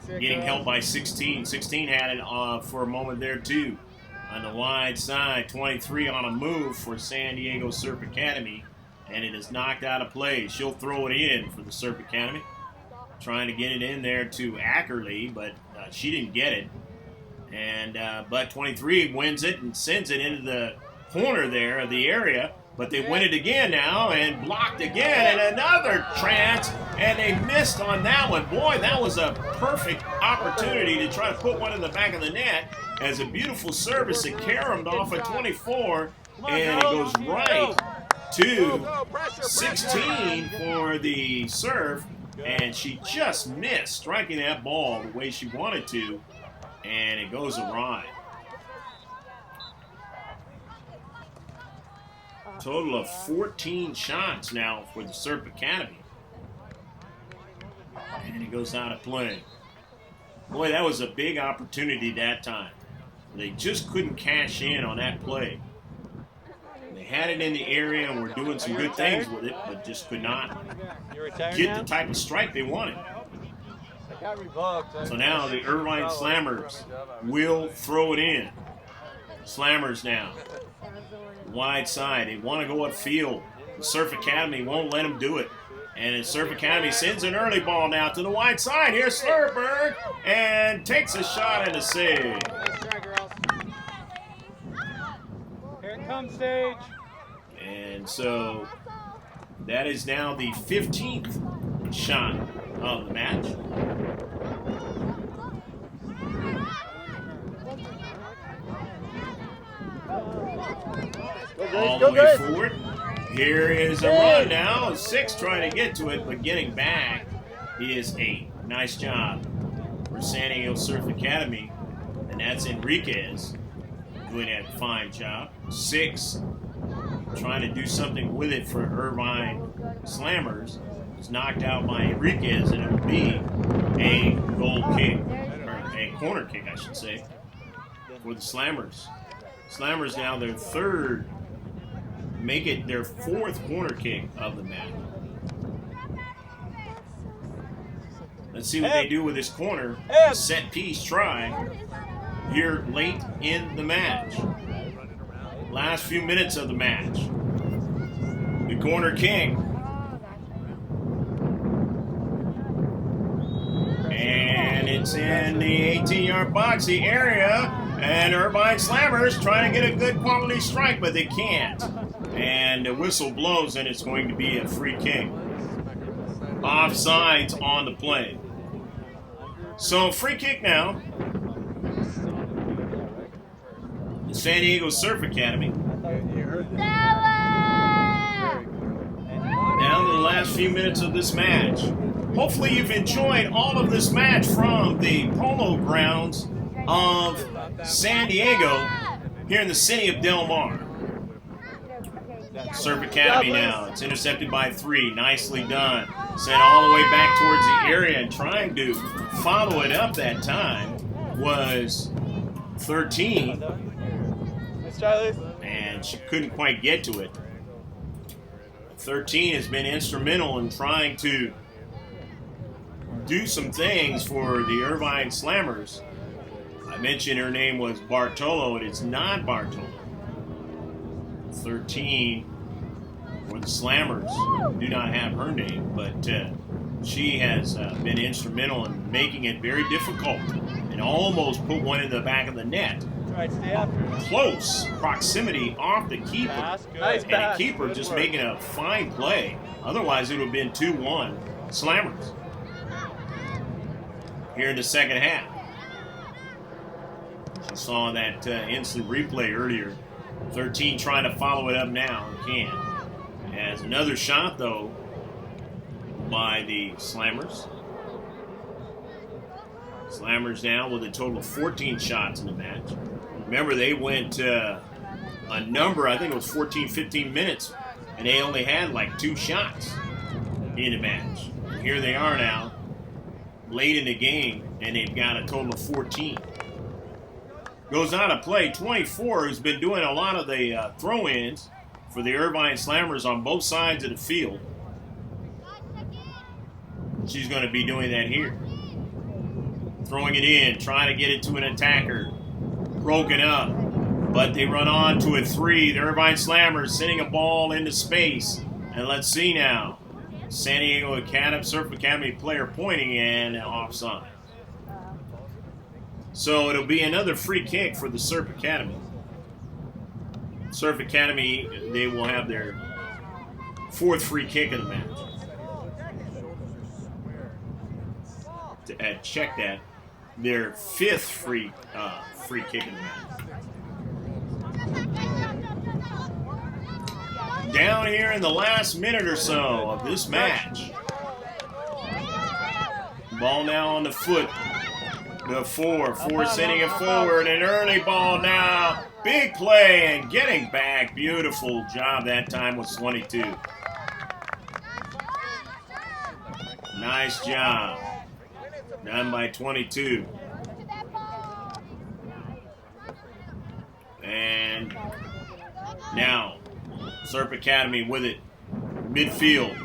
Getting helped by 16. 16 had it for a moment there too. On the wide side, 23 on a move for San Diego Surf Academy, and it is knocked out of play. She'll throw it in for the Surf Academy. Trying to get it in there to Ackerley, but she didn't get it. And but 23 wins it and sends it into the corner there of the area. But they win it again now and blocked again, and another chance, and they missed on that one. Boy, that was a perfect opportunity to try to put one in the back of the net as a beautiful service that caromed off at 24, and it goes right to 16 for the Surf. And she just missed striking that ball the way she wanted to, and it goes awry. Total of 14 shots now for the Surf Academy. And it goes out of play. Boy, that was a big opportunity that time. They just couldn't cash in on that play. They had it in the area and were doing some good things with it, but just could not get the type of strike they wanted. So now the Irvine Slammers will throw it in. Slammers now wide side. They want to go upfield. The Surf Academy won't let them do it. And the Surf Academy sends an early ball now to the wide side. Here's Slurberg and takes a shot and a save. Nice try, girls. Here it comes, Sage. And so that is now the 15th shot of the match. All the way forward. Here is a run now. 6 trying to get to it, but getting back is 8. Nice job for San Diego Surf Academy. And that's Enriquez doing a fine job. 6 trying to do something with it for Irvine Slammers. It's knocked out by Enriquez, and it will be a goal kick, or a corner kick, I should say, for the Slammers. Slammers now their third, make it their 4th corner kick of the match. Let's see what they do with this corner. Set piece try here late in the match. Last few minutes of the match. The corner kick. And it's in the 18-yard box, the area. And Irvine Slammers trying to get a good quality strike, but they can't. And the whistle blows, and it's going to be a free kick. Offsides on the play. So free kick now. The San Diego Surf Academy. Down to the last few minutes of this match. Hopefully you've enjoyed all of this match from the polo grounds of San Diego here in the city of Del Mar. Surf Academy now. It's intercepted by 3. Nicely done. Sent all the way back towards the area, and trying to follow it up that time was 13. And she couldn't quite get to it. 13 has been instrumental in trying to do some things for the Irvine Slammers. I mentioned her name was Bartolo, and it's not Bartolo. 13 for the Slammers do not have her name, but she has been instrumental in making it very difficult and almost put one in the back of the net. Close proximity off the keeper. And the keeper just making a fine play. Otherwise, it would have been 2-1 Slammers here in the second half. I saw that instant replay earlier. 13 trying to follow it up now and can. As another shot, though, by the Slammers. Slammers now with a total of 14 shots in the match. Remember, they went a number, I think it was 14, 15 minutes, and they only had like 2 shots in the match. Here they are now, late in the game, and they've got a total of 14. Goes out of play. 24, who's been doing a lot of the throw-ins for the Irvine Slammers on both sides of the field. She's going to be doing that here. Throwing it in, trying to get it to an attacker. Broken up, but they run on to a 3. The Irvine Slammers sending a ball into space. And let's see now. San Diego Academy, Surf Academy player pointing and offside. So it'll be another free kick for the Surf Academy. Surf Academy, they will have their 4th free kick of the match. Check that. Their 5th free kick of the match. Down here in the last minute or so of this match. Ball now on the foot. The 4 sending it forward. An early ball now. Big play and getting back. Beautiful job that time with 22. Nice job. Done by 22. And now, Surf Academy with it. Midfield.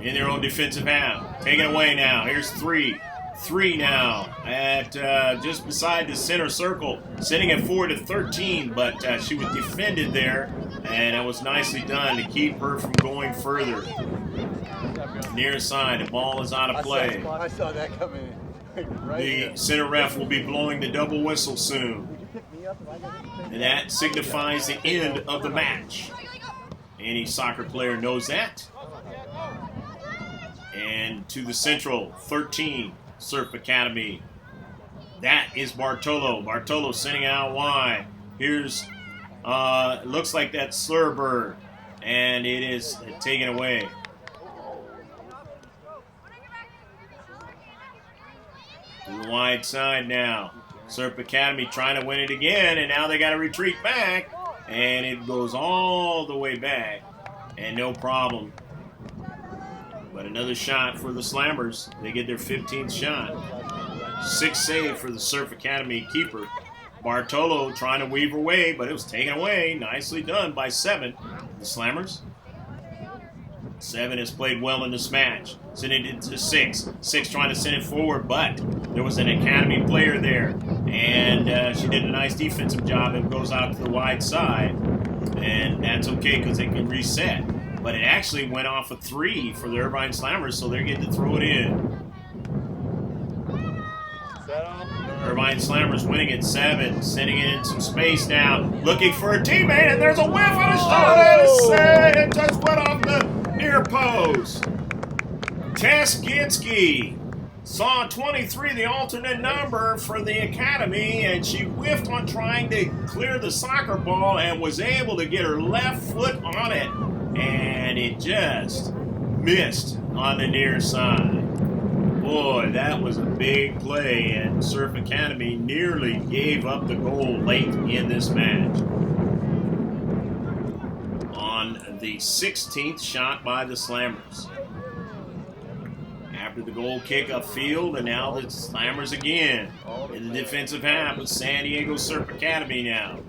In their own defensive half. Taking away now. Here's 3. 3 now at just beside the center circle. Sending it forward to 13, but she was defended there And that was nicely done to keep her from going further. Near side, the ball is out of play. I saw that coming in. The center ref will be blowing the double whistle soon. And that signifies the end of the match. Any soccer player knows that. And to the Central 13 Surf Academy. That is Bartolo. Bartolo sending it out wide. Here's, looks like that's Slurberg. And it is taken away. To the wide side now. Surf Academy trying to win it again, and now they got to retreat back. And it goes all the way back. And no problem. But another shot for the Slammers. They get their 15th shot. 6th save for the Surf Academy keeper. Bartolo trying to weave her way, but it was taken away. Nicely done by 7. The Slammers. 7 has played well in this match. Sending it to 6. 6 trying to send it forward, but there was an Academy player there. And she did a nice defensive job and goes out to the wide side. And that's okay because they can reset. But it actually went off a 3 for the Irvine Slammers, so they're getting to throw it in. Irvine Slammers winning at 7, sending it in some space now, looking for a teammate, and there's a whiff and a shot, and a save. It just went off the near post. Tess Ginsky saw 23, the alternate number for the Academy, and she whiffed on trying to clear the soccer ball and was able to get her left foot on it, and it just missed on the near side. Boy, that was a big play, and Surf Academy nearly gave up the goal late in this match. On the 16th shot by the Slammers. After the goal kick upfield, and now the Slammers again in the defensive half with San Diego Surf Academy now.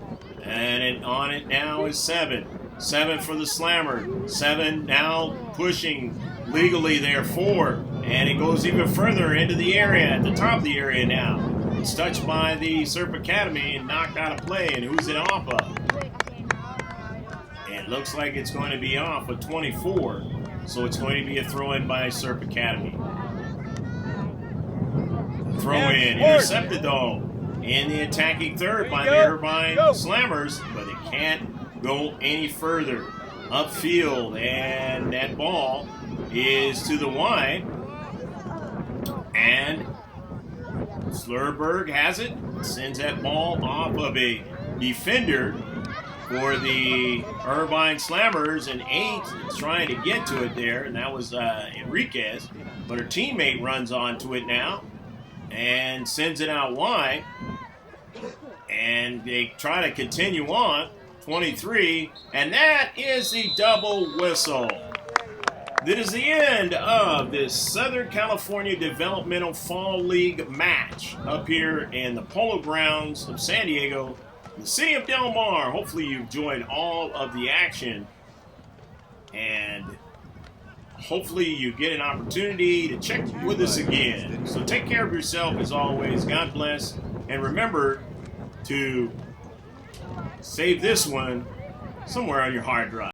And on it now is 7. 7 for the Slammer. 7 now pushing legally there 4. And it goes even further into the area, at the top of the area now. It's touched by the Surf Academy and knocked out of play. And who's it off of? It looks like it's going to be off of 24. So it's going to be a throw-in by Surf Academy. Throw-in, intercepted though, in the attacking third by the Irvine Slammers. But it can't go any further upfield. And that ball is to the wide. And Slurberg has it, sends that ball off of a defender for the Irvine Slammers, and 8 is trying to get to it there, and that was Enriquez, but her teammate runs onto it now and sends it out wide, and they try to continue on, 23, and that is the double whistle. That is the end of this Southern California Developmental Fall League match up here in the Polo Grounds of San Diego, the city of Del Mar. Hopefully you enjoyed all of the action, and hopefully you get an opportunity to check with us again. So take care of yourself as always. God bless, and remember to save this one somewhere on your hard drive.